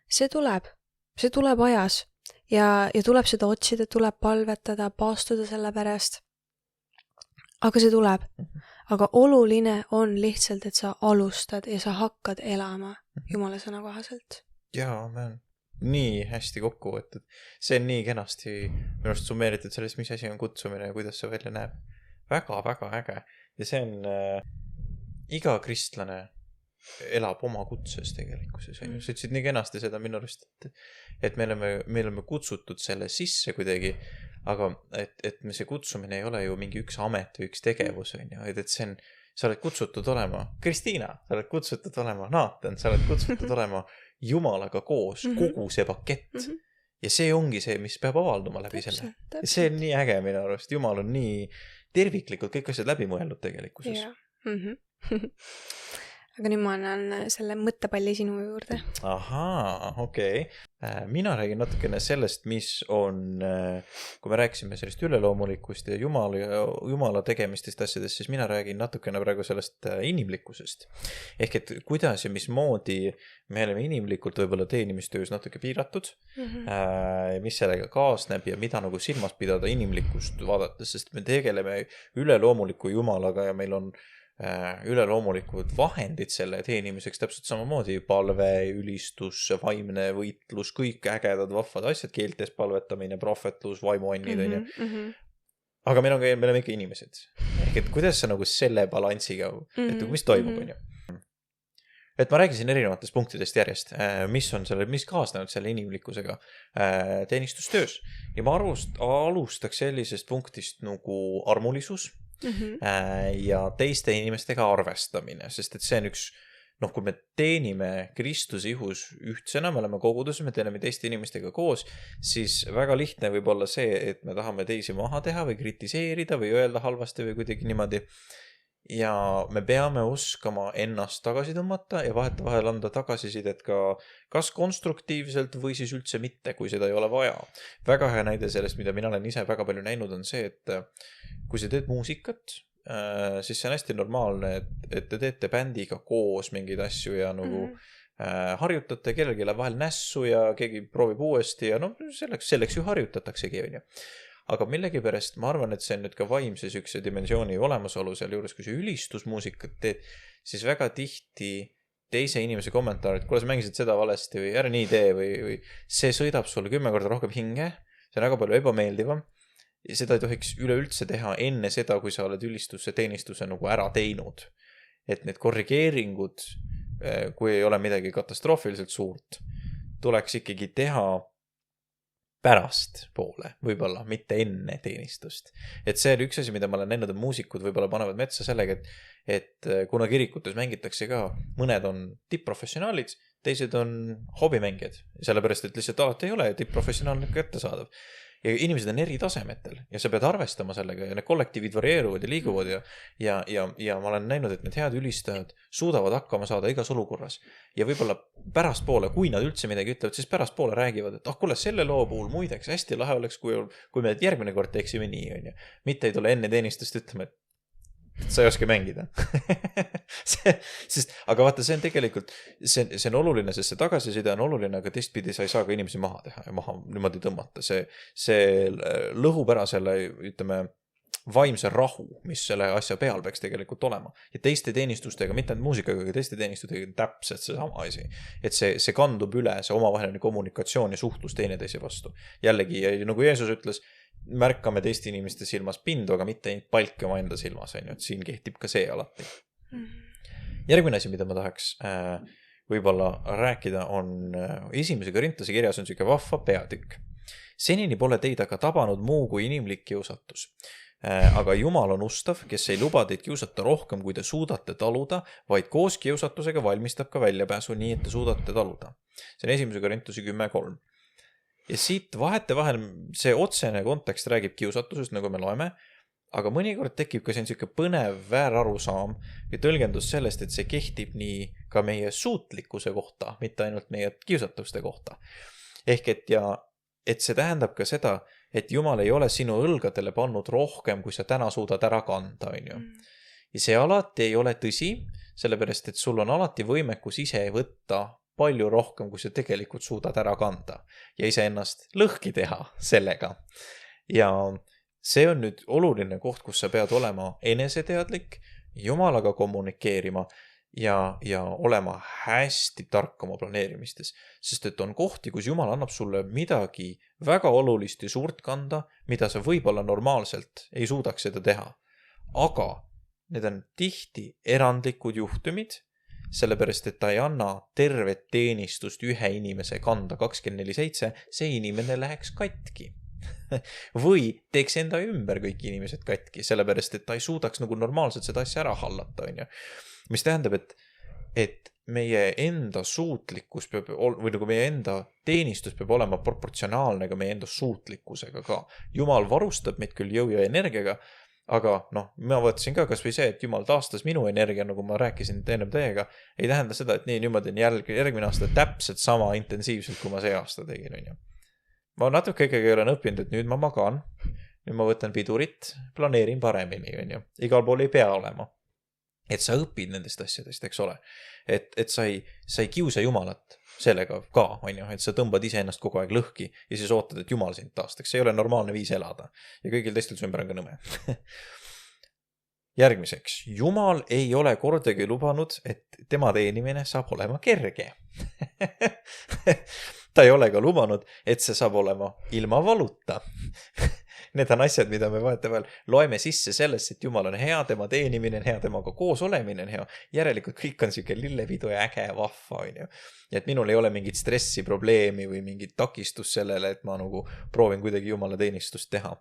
see tuleb ajas ja tuleb seda otsida, tuleb palvetada, paastuda selle pärast. Aga see tuleb. Aga oluline on lihtsalt, et sa alustad ja sa hakkad elama Jumala sõna kohaselt. Jaa, nii hästi kokku võttud. See on nii kenasti minu arust summeeritud sellest, mis asi on kutsumine ja kuidas see välja näeb. Väga äge. Ja see on iga kristlane elab oma kutses tegelikkuses. Sa ütlesid nii kenasti seda minu arust, et me oleme kutsutud selle sisse kuidagi, aga et see kutsumine ei ole ju mingi üks amet või üks tegevus, on ju, et see on, sa oled kutsutud olema Kristiina, sa oled kutsutud olema Naatan, sa oled kutsutud olema Jumalaga koos, kogu see pakett. Ja see ongi see, mis peab avalduma läbi selle. Ja see on nii äge minu arust. Jumal on nii terviklikult kõik asjad läbi mõelnud tegelikkuses. Aga nüüd ma annan selle mõttepalli sinu juurde. Ahaa, okei. Mina räägin natukene sellest, mis on, kui me rääkisime sellest üleloomulikust ja Jumala tegemistest asjadest, siis mina räägin natukene praegu sellest inimlikkusest. Ehk et kuidas ja mismoodi me oleme inimlikult võib-olla teenimistöös natuke piiratud, mis sellega kaasneb ja mida nagu silmas pidada inimlikkust vaadates, sest me tegeleme üleloomuliku Jumalaga ja meil on üleloomulikud vahendid selle teenimiseks, täpselt samamoodi palve, ülistus, vaimne võitlus, kõik ägedad vahvad asjad, keeltes palvetamine, prohvetlus, vaimuannid, on ju. Aga me oleme ikka inimesed. Ehk et kuidas sa nagu selle balansiga, et mis toimub, on ju. Et ma räägisin erinevatest punktidest järjest, mis kaasnevad selle inimlikkusega teenistustöös. Ja ma alustaks sellisest punktist nagu armulisus, ja teiste inimestega arvestamine, sest et see on üks, kui me teenime Kristuse ihus ühtsena, me oleme kogudus, me teenime teiste inimestega koos, siis väga lihtne võib olla see, et me tahame teisi maha teha või kritiseerida või öelda halvasti või kuidagi niimoodi. Ja me peame oskama ennast tagasi tõmmata ja vahetevahel anda tagasisidet ka kas konstruktiivselt või siis üldse mitte, kui seda ei ole vaja. Väga hea näide sellest, mida mina olen ise väga palju näinud, on see, et kui sa teed muusikat, siis see on hästi normaalne, et te teete bändiga koos mingeid asju ja nagu harjutate, kellelgi vahel nässu ja keegi proovib uuesti ja selleks ju harjutataksegi, on ju. Aga millegipärast ma arvan, et see on nüüd ka vaimse sükse dimensiooni olemasolu seal juures, kui see ülistusmuusikat teed, siis väga tihti teise inimese kommentaarid, kuule sa mängisid seda valesti või ära nii tee või see sõidab sulle 10 korda rohkem hinge, see on väga palju ebameeldivam ja seda ei tohiks üleüldse teha enne seda, kui sa oled ülistuse teenistuse nagu ära teinud. Et need korrigeeringud, kui ei ole midagi katastroofiliselt suurt, tuleks ikkagi teha pärast poole, võib-olla, mitte enne teenistust. Et see on üks asi, mida ma olen näinud, et muusikud võib-olla panevad metsa sellega, et kuna kirikutes mängitakse ka, mõned on tipp-professionaalid, teised on hobimängijad, sellepärast, et lihtsalt alati ei ole tipp-professionaalne kättesaadav. Ja inimesed on eri tasemetel ja sa pead arvestama sellega ja need kollektiivid varieeruvad ja liiguvad ja ma olen näinud, et need head ülistajad suudavad hakkama saada igas olukorras. Ja võib-olla pärast poole, kui nad üldse midagi ütlevad, siis pärast poole räägivad, et kuule, selle loo puhul muideks hästi lahe oleks, kui me järgmine kord teeksime nii, on ju. Mitte ei tule enne teenistust ütlema, et sa ei oska mängida. Aga vaata, see on tegelikult, see on oluline, sest see tagasiside on oluline, aga teistpidi sa ei saa ka inimesi maha teha ja maha niimoodi tõmmata. See lõhub ära selle, ütleme, vaimse rahu, mis selle asja peal peaks tegelikult olema. Ja teiste teenistustega, mitte ainult muusikaga, aga teiste teenistustega täpselt see sama asi. Et see kandub üle, see omavaheline kommunikatsioon ja suhtlus teineteise vastu. Jällegi, nagu Jeesus ütles, märkame teiste inimeste silmas pindu, aga mitte palke oma enda silmas, on ju, et siin kehtib ka see alati. Järgmine asi, mida ma tahaks võib-olla rääkida, on 1. Korintuse kirjas on selline vahva peatükk. Senini pole teid aga tabanud muu kui inimlik kiusatus. Aga Jumal on ustav, kes ei luba teid kiusata rohkem, kui te suudate taluda, vaid koos kiusatusega valmistab ka väljapääsu nii, et te suudate taluda. See on 1. Korintuse 10.3. Ja siit vahetevahel see otsene kontekst räägib kiusatusest, nagu me loeme, aga mõnikord tekib ka see põnev väärarusaam ja tõlgendus sellest, et see kehtib nii ka meie suutlikkuse kohta, mitte ainult meie kiusatuste kohta. Ehk et see tähendab ka seda, et Jumal ei ole sinu õlgadele pannud rohkem, kui sa täna suudad ära kanda, on ju. Ja see alati ei ole tõsi, sellepärast, et sul on alati võimekus ise võtta palju rohkem, kui sa tegelikult suudad ära kanda ja iseennast lõhki teha sellega. Ja see on nüüd oluline koht, kus sa pead olema eneseteadlik, Jumalaga kommunikeerima ja olema hästi tark oma planeerimistes. Sest et on kohti, kus Jumal annab sulle midagi väga olulist ja suurt kanda, mida sa võib-olla normaalselt ei suudaks seda teha. Aga need on tihti erandlikud juhtumid, sellepärast, et ta ei anna tervet teenistust ühe inimese kanda 24/7, see inimene läheks katki. või teeks enda ümber kõik inimesed katki, sellepärast et ta ei suudaks nagu normaalselt seda asja ära hallata, on ju. Mis tähendab, et meie enda suutlikkus peab, või nagu meie enda teenistus peab olema proportsionaalne ka meie enda suutlikkusega ka. Jumal varustab meid küll jõu ja energiaga, aga noh, ma võtsin ka kas või see, et Jumal taastas minu energia, nagu ma rääkisin ennem teiega, ei tähenda seda, et nii niimoodi on järgmine aasta täpselt sama intensiivselt, kui ma see aasta tegin, on ju. Ma natuke ikkagi olen õppinud, et nüüd ma magan, nüüd ma võtan pidurit, planeerin paremini, on ju. Igal pool ei pea olema. Et sa õpid nendest asjadest, eks ole. Et sa ei kiusa Jumalat sellega ka, on ju, et sa tõmbad ise ennast kogu aeg lõhki ja siis ootad, et Jumal sind taastaks. See ei ole normaalne viis elada. Ja kõigil teistel su ümber on ka nõme. Järgmiseks. Jumal ei ole kordagi lubanud, et tema teenimine saab olema kerge. Ta ei ole ka lubanud, et see saab olema ilma valuta. Need on asjad, mida me vahetevahel loeme sisse sellest, et Jumal on hea, tema teenimine on hea, temaga koos olemine on hea. Järelikult kõik on siuke lillepidu ja äge vahva, on ju. Ja et minul ei ole mingit stressi, probleemi või mingit takistus sellele, et ma nagu proovin kuidagi Jumala teenistust teha.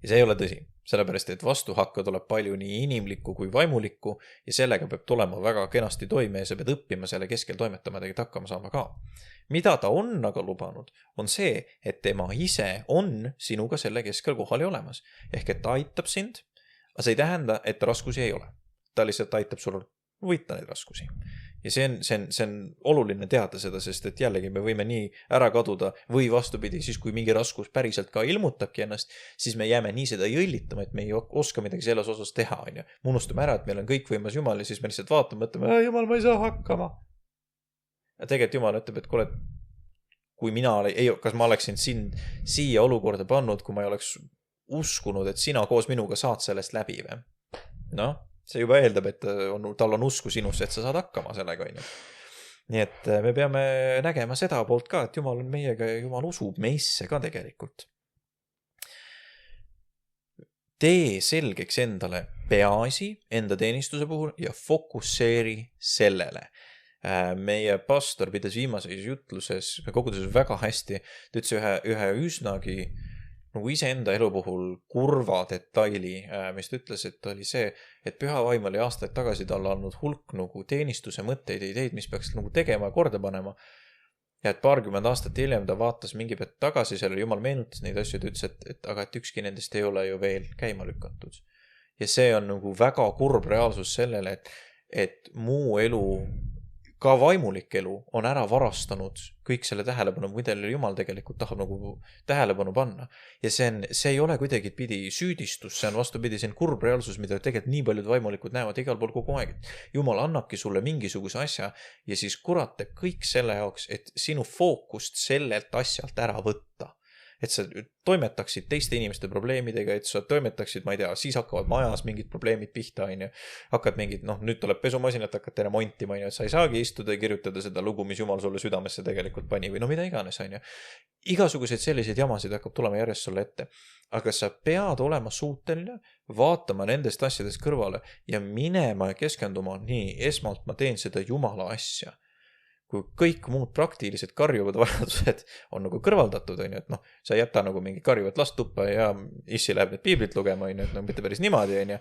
Ja see ei ole tõsi, sellepärast, et vastuhakka tuleb palju nii inimlikku kui vaimulikku ja sellega peab tulema väga kenasti toime ja sa pead õppima selle keskel toimetama ja hakkama saama ka. Mida ta on aga lubanud, on see, et tema ise on sinuga selle keskel kohal ja olemas. Ehk et ta aitab sind, aga see ei tähenda, et raskusi ei ole. Ta lihtsalt aitab sul võita neid raskusi. Ja see on oluline teada seda, sest et jällegi me võime nii ära kaduda või vastupidi, siis kui mingi raskus päriselt ka ilmutabki ennast, siis me jääme nii seda jõllitama, et me ei oska midagi selles osas teha. On ju. Me unustame ära, et meil on kõikvõimas Jumal ja siis me lihtsalt vaatame, mõtleme, Jumal, ma ei saa hakkama. Ja tegelikult Jumal ütleb, et kuule, kui kas ma oleksin siia olukorda pannud, kui ma ei oleks uskunud, et sina koos minuga saad sellest läbi või? Noh, see juba eeldab, et tal on usku sinusse, et sa saad hakkama sellega. Nii et me peame nägema seda poolt ka, et Jumal on meiega ja Jumal usub meisse ka tegelikult. Tee selgeks endale peaasi enda teenistuse puhul ja fokusseeri sellele. Meie pastor pidas viimases jutluses koguduses väga hästi, ta ütles ühe üsnagi nagu iseenda elu puhul kurva detaili, mis ta ütles, et oli see, et Püha Vaim oli aastaid tagasi tal andnud hulk nagu teenistuse mõtteid ja ideid, mis peaks nagu tegema ja korda panema. Ja et 20 aastat hiljem ta vaatas mingi pealt tagasi, selle Jumal meenutas neid asju, ta ütles, aga et ükski nendest ei ole ju veel käima lükatud. Ja see on nagu väga kurb reaalsus sellele, et muu elu ka vaimulik elu on ära varastanud kõik selle tähelepanu, millele Jumal tegelikult tahab nagu tähelepanu panna. Ja see ei ole kuidagi pidi süüdistus, see on vastupidi, see on kurb reaalsus, mida tegelikult nii paljud vaimulikud näevad igal pool kogu aeg. Jumal annabki sulle mingisuguse asja ja siis kurat teeb kõik selle jaoks, et sinu fookust sellelt asjalt ära võtta. Et sa toimetaksid teiste inimeste probleemidega, et sa toimetaksid, ma ei tea, siis hakkavad majas mingid probleemid pihta, on ju. Hakkad mingid, nüüd tuleb pesumasinat hakata remontima, on ju, et sa ei saagi istuda ja kirjutada seda lugu, mis Jumal sulle südamesse tegelikult pani või no mida iganes, on ju. Igasuguseid selliseid jamasid hakkab tulema järjest sulle ette. Aga sa pead olema suuteline, vaatama nendest asjadest kõrvale ja minema ja keskenduma nii, esmalt ma teen seda Jumala asja. Kui kõik muud praktilised karjuvad vajadused on nagu kõrvaldatud, on ju, et noh, sa ei jäta nagu mingi karjuvat last tuppa ja issi läheb need piiblit lugema, on ju, et no mitte päris niimoodi, on ju.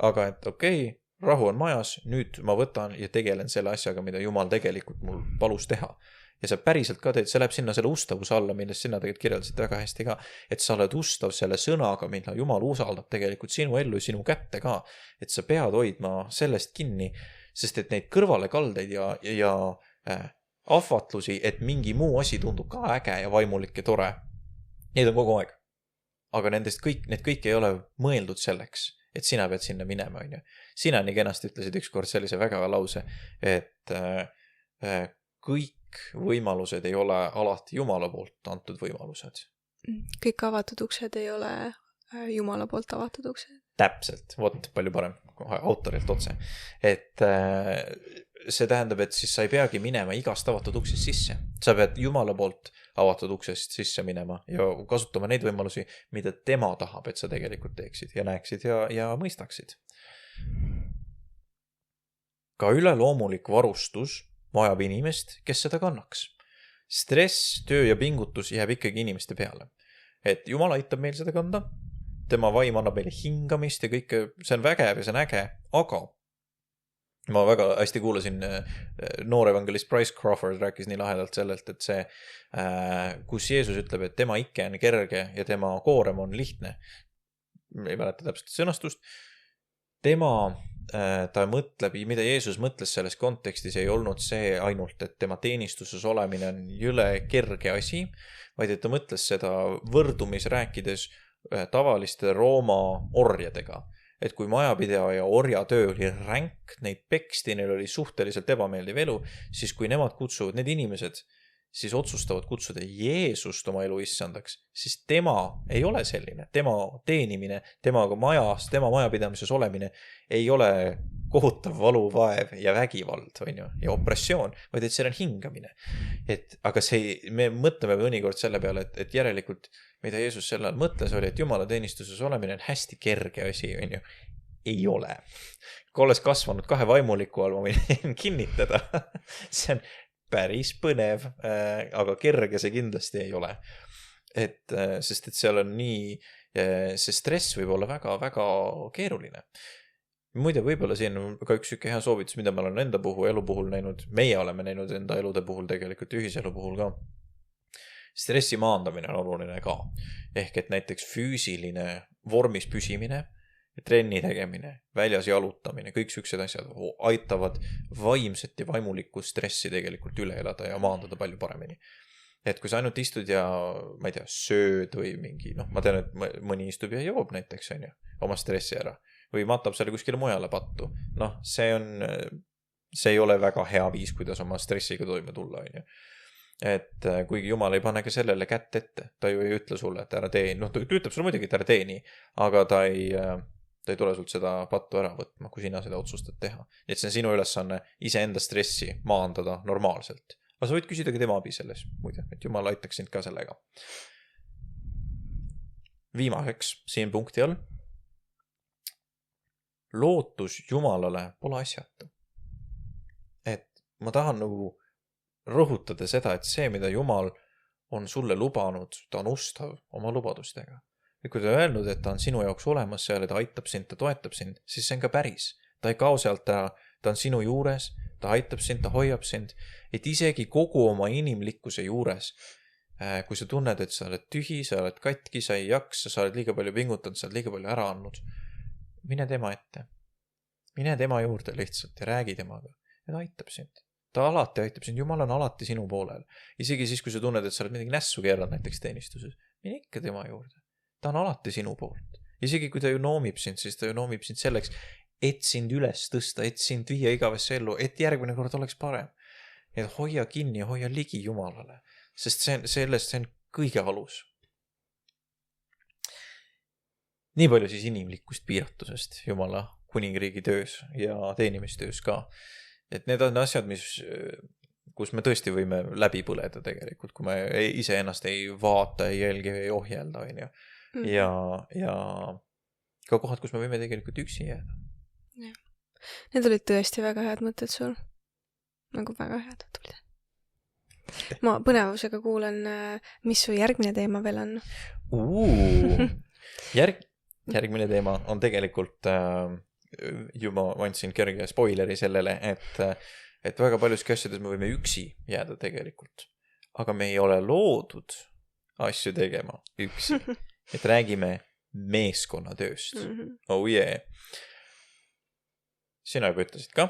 Aga et okei, rahu on majas, nüüd ma võtan ja tegelen selle asjaga, mida Jumal tegelikult mul palus teha. Ja sa päriselt ka teed, see läheb sinna selle ustavuse alla, millest sina tegelikult kirjeldasid väga hästi ka, et sa oled ustav selle sõnaga, mida Jumal usaldab tegelikult sinu ellu ja sinu kätte ka, et sa pead hoidma sellest kinni, sest et neid kõrvalekaldeid ja ahvatlusi, et mingi muu asi tundub ka äge ja vaimulik ja tore. Need on kogu aeg. Aga need kõik ei ole mõeldud selleks, et sina pead sinna minema, on ju. Sina nii kenasti ütlesid ükskord sellise väga lause, et kõik võimalused ei ole alati Jumala poolt antud võimalused. Kõik avatud uksed ei ole Jumala poolt avatud uksed. Täpselt, vot palju parem autorilt otse. Et see tähendab, et siis sa ei peagi minema igast avatud uksest sisse. Sa pead Jumala poolt avatud uksest sisse minema ja kasutama neid võimalusi, mida tema tahab, et sa tegelikult teeksid ja näeksid ja mõistaksid. Ka üleloomulik varustus vajab inimest, kes seda kannaks. stress, töö ja pingutus jääb ikkagi inimeste peale. Et Jumal aitab meil seda kanda, tema vaim annab meile hingamist ja kõike, see on vägev ja see on äge, aga ma väga hästi kuulasin noor evangelist Bryce Crawford rääkis nii lahedalt sellelt, et see, kus Jeesus ütleb, et tema ikke on kerge ja tema koorem on lihtne. Ei mäleta täpselt sõnastust. Ta mõtleb, mida Jeesus mõtles selles kontekstis, ei olnud see ainult, et tema teenistuses olemine on jõle kerge asi, vaid et ta mõtles seda võrdumis rääkides tavaliste Rooma orjadega. Et kui majapidaja ja orjatöö oli ränk, neid peksti, neil oli suhteliselt ebameeldiv elu, siis kui nemad kutsuvad, need inimesed, siis otsustavad kutsuda Jeesust oma elu issandaks, siis tema ei ole selline, tema teenimine, temaga majas, tema majapidamises olemine ei ole kohutav valuvaev ja vägivald, ja opressioon, vaid et see on hingamine. Aga me mõtleme mõnikord selle peale, et järelikult mida Jeesus sel ajal mõtles, oli, et Jumala teenistuses olemine on hästi kerge asi, ei ole. Kui olles kasvanud 2 vaimuliku all, ma võin kinnitada, see on päris põnev, aga kerge see kindlasti ei ole. Sest et seal on nii, see stress võib olla väga-väga keeruline. Muide, võib-olla siin on ka üks hea soovitus, mida ma olen enda elu puhul näinud, meie oleme näinud enda elude puhul tegelikult ühiselu puhul ka. Stressi maandamine on oluline ka. Ehk et näiteks füüsiline vormis püsimine, trenni tegemine, väljas jalutamine, kõik siuksed asjad aitavad vaimset ja vaimulikku stressi tegelikult üle elada ja maandada palju paremini. Et kui sa ainult istud ja, ma ei tea, sööd või mingi, ma tean, et mõni istub ja joob näiteks, oma stressi ära. Või matab selle kuskile mujale pattu. See ei ole väga hea viis, kuidas oma stressiga toime tulla, Et kuigi Jumal ei pane ka sellele kätt ette, ta ju ei ütle sulle, et ära tee, ta ütleb sulle muidugi, et ära tee nii, aga ta ei tule sult seda pattu ära võtma, kui sina seda otsustad teha. Et see on sinu ülesanne iseenda stressi maandada normaalselt. Aga sa võid küsida ka tema abi selles, muide, et Jumal aitaks sind ka sellega. Viimaseks siin punkti all. Lootus Jumalale pole asjata. Et ma tahan rõhutada seda, et see, mida Jumal on sulle lubanud, ta on ustav oma lubadustega. Ja kui ta on öelnud, et ta on sinu jaoks olemas seal ja ta aitab sind, ta toetab sind, siis see on ka päris. Ta ei kao sealt ära, ta on sinu juures, ta aitab sind, ta hoiab sind, et isegi kogu oma inimlikkuse juures, kui sa tunned, et sa oled tühi, sa oled katki, sa ei jaksa, sa oled liiga palju pingutanud, sa oled liiga palju ära andnud, mine tema ette. Mine tema juurde lihtsalt ja räägi temaga ja ta aitab sind. Ta alati aitab sind, Jumal on alati sinu poolel. Isegi siis, kui sa tunned, et sa oled midagi nässu keeranud näiteks teenistuses, mine ikka tema juurde. Ta on alati sinu poolt. Isegi kui ta ju noomib sind, siis ta ju noomib sind selleks, et sind üles tõsta, et sind viia igavesse ellu, et järgmine kord oleks parem. Et hoia kinni ja hoia ligi Jumalale, sest see on kõige alus. Nii palju siis inimlikust piiratusest Jumala kuningriigi töös ja teenimistöös ka. Et need on asjad, kus me tõesti võime läbi põleda tegelikult, kui me ise ennast ei vaata, ei jälgi, ei ohjelda, ja ka kohad, kus me võime tegelikult üksi jääda. Ja. Need olid tõesti väga head mõtted sul. Väga head tulid. Ma põnevusega kuulan, mis su järgmine teema veel on. Järgmine teema on tegelikult juba andsin kerge spoileri sellele, et väga paljuski asjades me võime üksi jääda tegelikult. Aga me ei ole loodud asju tegema üksi. Et räägime meeskonnatööst. Oh yeah. Sina juba ütlesid ka.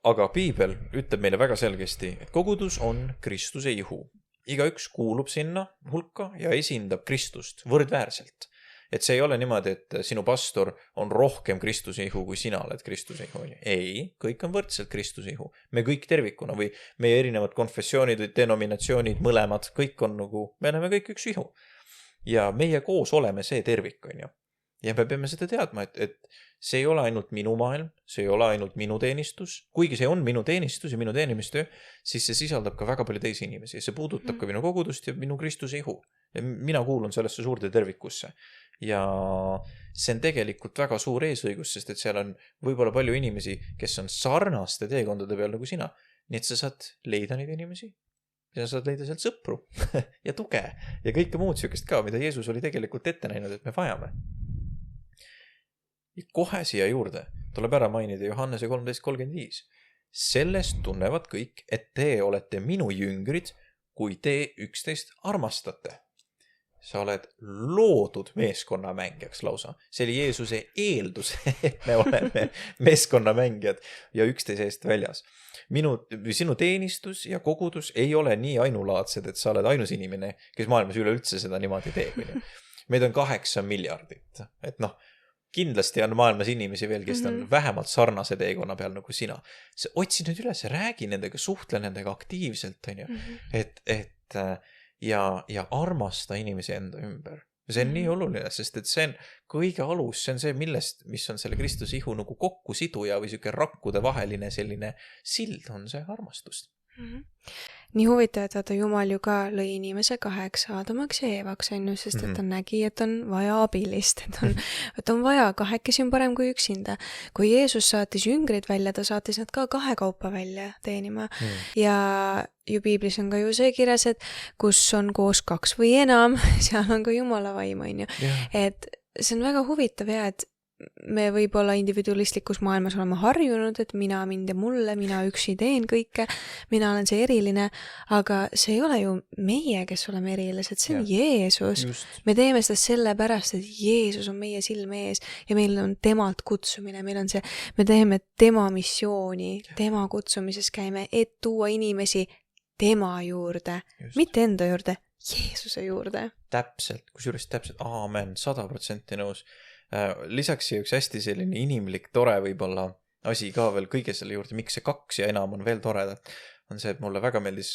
Aga Piibel ütleb meile väga selgesti, et kogudus on Kristuse ihu. Igaüks kuulub sinna hulka ja esindab Kristust võrdväärselt. Et see ei ole niimoodi, et sinu pastor on rohkem Kristuse ihu, kui sina oled Kristuse ihu. Ei, kõik on võrdselt Kristuse ihu. Me kõik tervikuna või meie erinevad konfessioonid või denominatsioonid, mõlemad, kõik on me oleme kõik üks ihu. Ja meie koos oleme see tervik, Ja me peame seda teadma, et see ei ole ainult minu maailm, see ei ole ainult minu teenistus. Kuigi see on minu teenistus ja minu teenimistöö, siis see sisaldab ka väga palju teisi inimesi. See puudutab ka minu kogudust ja minu Kristuse ihu. Ja mina kuulun sellesse suurde tervikusse. Ja see on tegelikult väga suur eesõigus, sest et seal on võib-olla palju inimesi, kes on sarnaste teekondade peal nagu sina. Nii et sa saad leida neid inimesi ja sa saad leida sealt sõpru ja tuge ja kõike muud sükest ka, mida Jeesus oli tegelikult ette näinud, et me vajame. Ja kohe siia juurde tuleb ära mainida Johannese 13:35. Sellest tunnevad kõik, et te olete minu jüngrid, kui te üksteist armastate. Sa oled loodud meeskonnamängijaks lausa. See oli Jeesuse eeldus, et me oleme meeskonnamängijad ja üksteise eest väljas. Sinu teenistus ja kogudus ei ole nii ainulaadsed, et sa oled ainus inimene, kes maailmas üleüldse seda niimoodi teeb. Meid on 8 miljardit. Et kindlasti on maailmas inimesi veel, kes on vähemalt sarnase teekonna peal nagu sina. Otsi nüüd üles, räägi nendega, suhtle nendega aktiivselt, ja armasta inimesi enda ümber. See on nii oluline, sest et see on kõige alus, see on see, mis on selle Kristuse ihu nagu kokku siduja või selline rakkude vaheline selline sild on see armastus. Nii huvitav, et vaata Jumal ju ka lõi inimese 2 Aadamaks ja Eevaks, sest et ta nägi, et on vaja abilist, et on vaja 2 on parem kui üksinda. Kui Jeesus saatis jüngrid välja, ta saatis nad ka 2 kaupa välja teenima ja ju piiblis on ka ju see kirjas, et kus on koos 2 või enam, seal on ka Jumala vaim, et see on väga huvitav ja, et me võib-olla individualistlikus maailmas oleme harjunud, et mind ja mulle, mina üksi teen kõike, mina olen see eriline, aga see ei ole ju meie, kes oleme erilised, see on Jeesus. Me teeme seda sellepärast, et Jeesus on meie silme ees ja meil on temalt kutsumine, meil on see, me teeme tema missiooni, tema kutsumises käime, et tuua inimesi tema juurde, mitte enda juurde, Jeesuse juurde. Täpselt, kusjuures täpselt, aamen, 100% nõus. Lisaks üks hästi selline inimlik, tore võib-olla asi ka veel kõige selle juurde, miks see 2 ja enam on veel toredad, on see, et mulle väga meeldis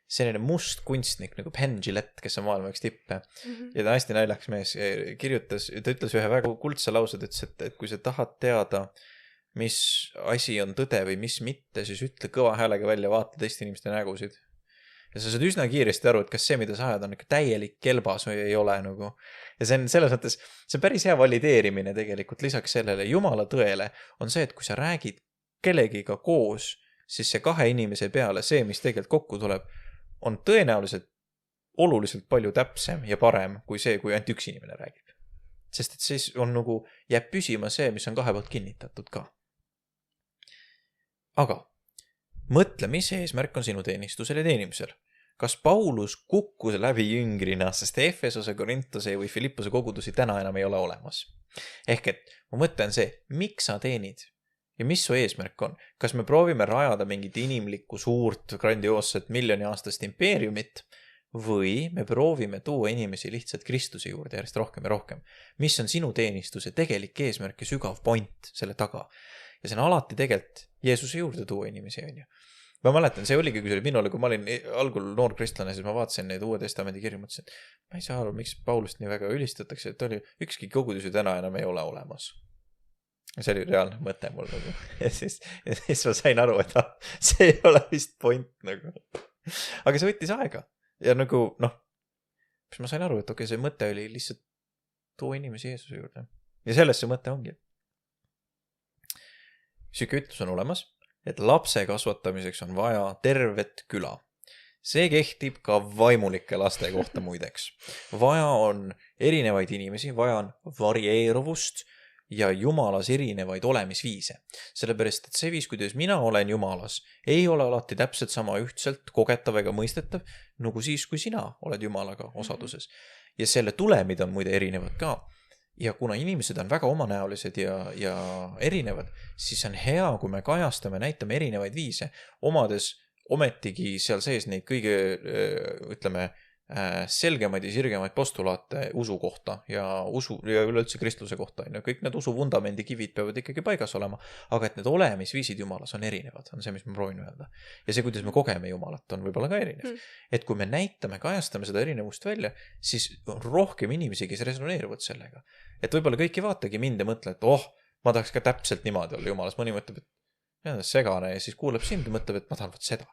selline must kunstnik nagu Penn Jillette, kes on maailma üks tippe ja ta hästi naljakas mees kirjutas, ta ütles ühe väga kuldse lause, et kui sa tahad teada, mis asi on tõde või mis mitte, siis ütle kõva häälega välja, vaata teiste inimeste nägusid. Ja sa saad üsna kiiresti aru, et kas see, mida sa ajad, on ikka täielik kelbas või ei ole nagu. Ja see on selles mõttes, see on päris hea valideerimine tegelikult lisaks sellele Jumala tõele on see, et kui sa räägid kellegiga koos, siis see 2 inimese peale, see, mis tegelikult kokku tuleb, on tõenäoliselt oluliselt palju täpsem ja parem kui see, kui ainult üks inimene räägib. Sest et siis on nagu, jääb püsima see, mis on 2 poolt kinnitatud ka. Aga mõtle, mis eesmärk on sinu teenistusel ja teenimisel. Kas Paulus kukkus läbi jüngrina, sest Efesose, Korintuse või Filippose kogudusi täna enam ei ole olemas? Ehk et mu mõte on see, miks sa teenid ja mis su eesmärk on? Kas me proovime rajada mingit inimlikku suurt, grandioosset miljoniaastast impeeriumit või me proovime tuua inimesi lihtsalt Kristuse juurde järjest rohkem ja rohkem? Mis on sinu teenistuse tegelik eesmärk ja sügav point selle taga? Ja see on alati tegelikult Jeesuse juurde tuua inimesi, on ju. Ma mäletan, see oligi minule, kui ma olin algul noor kristlane, siis ma vaatasin neid Uue Testamendi kirju, mõtlesin, et ma ei saa aru, miks Paulust nii väga ülistatakse, et oli ükski kogudusi täna enam ei ole olemas. See oli reaalne mõte mul nagu. Ja siis ma sain aru, et see ei ole vist point nagu. Aga see võttis aega. Ja nagu, siis ma sain aru, et okei, see mõte oli lihtsalt tuua inimesi Jeesuse juurde. Ja selles see mõte ongi. Süke ütlus on olemas, et lapse kasvatamiseks on vaja tervet küla. See kehtib ka vaimulike laste kohta muideks. Vaja on erinevaid inimesi, vaja on varieeruvust ja Jumalas erinevaid olemisviise. Sellepärast, et see viis, kuidas mina olen Jumalas, ei ole alati täpselt sama ühtselt kogetav ega mõistetav, nagu siis, kui sina oled Jumalaga osaduses. Ja selle tulemid on muide erinevad ka. Ja kuna inimesed on väga omanäolised ja erinevad, siis on hea, kui me kajastame, näitame erinevaid viise, omades ometigi seal sees neid kõige, ütleme, selgemaid ja sirgemaid postulaate usu kohta ja üleüldse kristluse kohta. Kõik need usu vundamendi kivid peavad ikkagi paigas olema, aga et need olemisviisid Jumalas on erinevad, on see, mis ma proovin öelda. Ja see, kuidas me kogeme Jumalat, on võib-olla ka erinev. Et kui me näitame, kajastame seda erinevust välja, siis on rohkem inimesi, kes resoneeruvad sellega. Et võib-olla kõik ei vaatagi mind ja mõtle, et ma tahaks ka täpselt niimoodi olla Jumalas. Mõni mõtleb, et segane ja siis kuuleb sind ja mõtleb, et ma tahan seda.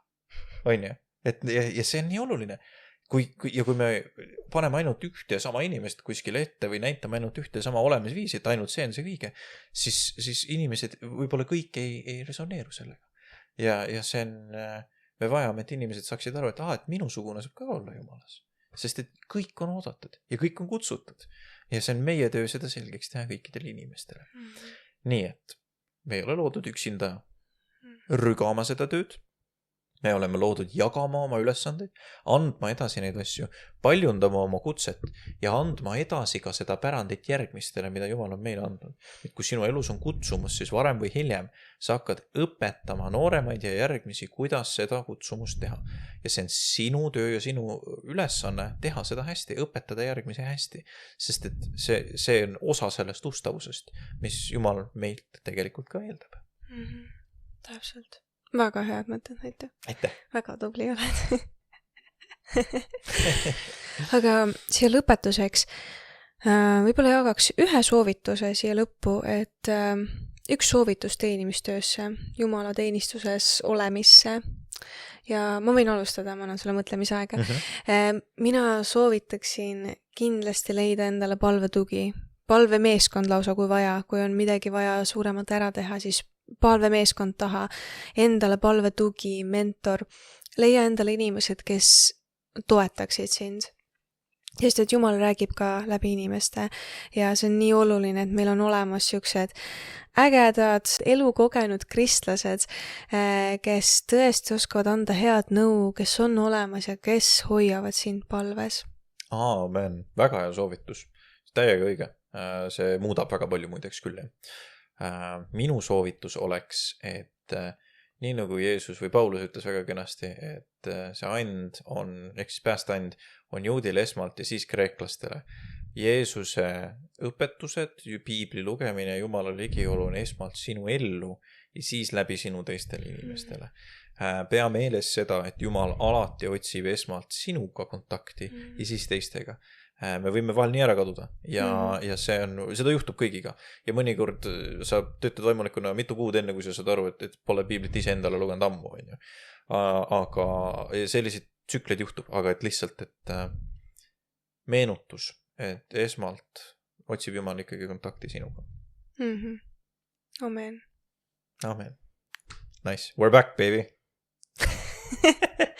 On ju? Ja see on nii oluline. Kui me paneme ainult ühte ja sama inimest kuskile ette või näitame ainult ühte ja sama olemisviisi, et ainult see on see kõige, siis inimesed võib-olla kõik ei resoneeru sellega. Ja see on me vajame, et inimesed saaksid aru, et minusugune saab ka olla Jumalas. Sest et kõik on oodatud ja kõik on kutsutud. Ja see on meie töö seda selgeks teha kõikidele inimestele. Nii et me ei ole loodud üksinda rügama seda tööd. Me oleme loodud jagama oma ülesandeid, andma edasi neid asju, paljundama oma kutset ja andma edasi ka seda pärandit järgmistele, mida Jumal on meile andnud. Et kui sinu elus on kutsumus, siis varem või hiljem sa hakkad õpetama nooremaid ja järgmisi, kuidas seda kutsumust teha. Ja see on sinu töö ja sinu ülesanne teha seda hästi, õpetada järgmisi hästi. Sest et see on osa sellest ustavusest, mis Jumal meilt tegelikult ka eeldab. Täpselt. Väga head mõtted, aitäh. Väga tubli oled. Aga siia lõpetuseks võib-olla jagaks ühe soovituse siia lõppu, et üks soovitus teenimistöösse, Jumala teenistuses olemisse. Ja ma võin alustada, ma annan sulle mõtlemisaega. Mina soovitaksin kindlasti leida endale palvetugi. Palvemeeskond lausa, kui vaja. Kui on midagi vaja suuremat ära teha, siis palvemeeskond taha, endale palvetugi, mentor, leia endale inimesed, kes toetaksid sind. Sest et Jumal räägib ka läbi inimeste ja see on nii oluline, et meil on olemas siuksed ägedad, elukogenud kristlased, kes tõesti oskavad anda head nõu, kes on olemas ja kes hoiavad sind palves. Aamen, väga hea soovitus. Täiega õige. See muudab väga palju muideks küll, jah. Minu soovitus oleks, et nii nagu Jeesus või Paulus ütles väga kenasti, et see and on, ehk siis päästeand on juudile esmalt ja siis kreeklastele. Jeesuse õpetused, piibli lugemine, Jumala ligiolu on esmalt sinu ellu ja siis läbi sinu teistele inimestele. Pea meeles seda, et Jumal alati otsib esmalt sinuga kontakti ja siis teistega. Me võime vahel nii ära kaduda ja seda juhtub kõigiga. Ja mõnikord sa töötad vaimulikuna mitu kuud enne, kui sa saad aru, et pole piiblit ise endale lugenud ammu. Aga sellised tsükleid juhtub, aga et lihtsalt, et meenutus, et esmalt otsib Jumal ikkagi kontakti sinuga. Amen. Amen. Nice. We're back, baby.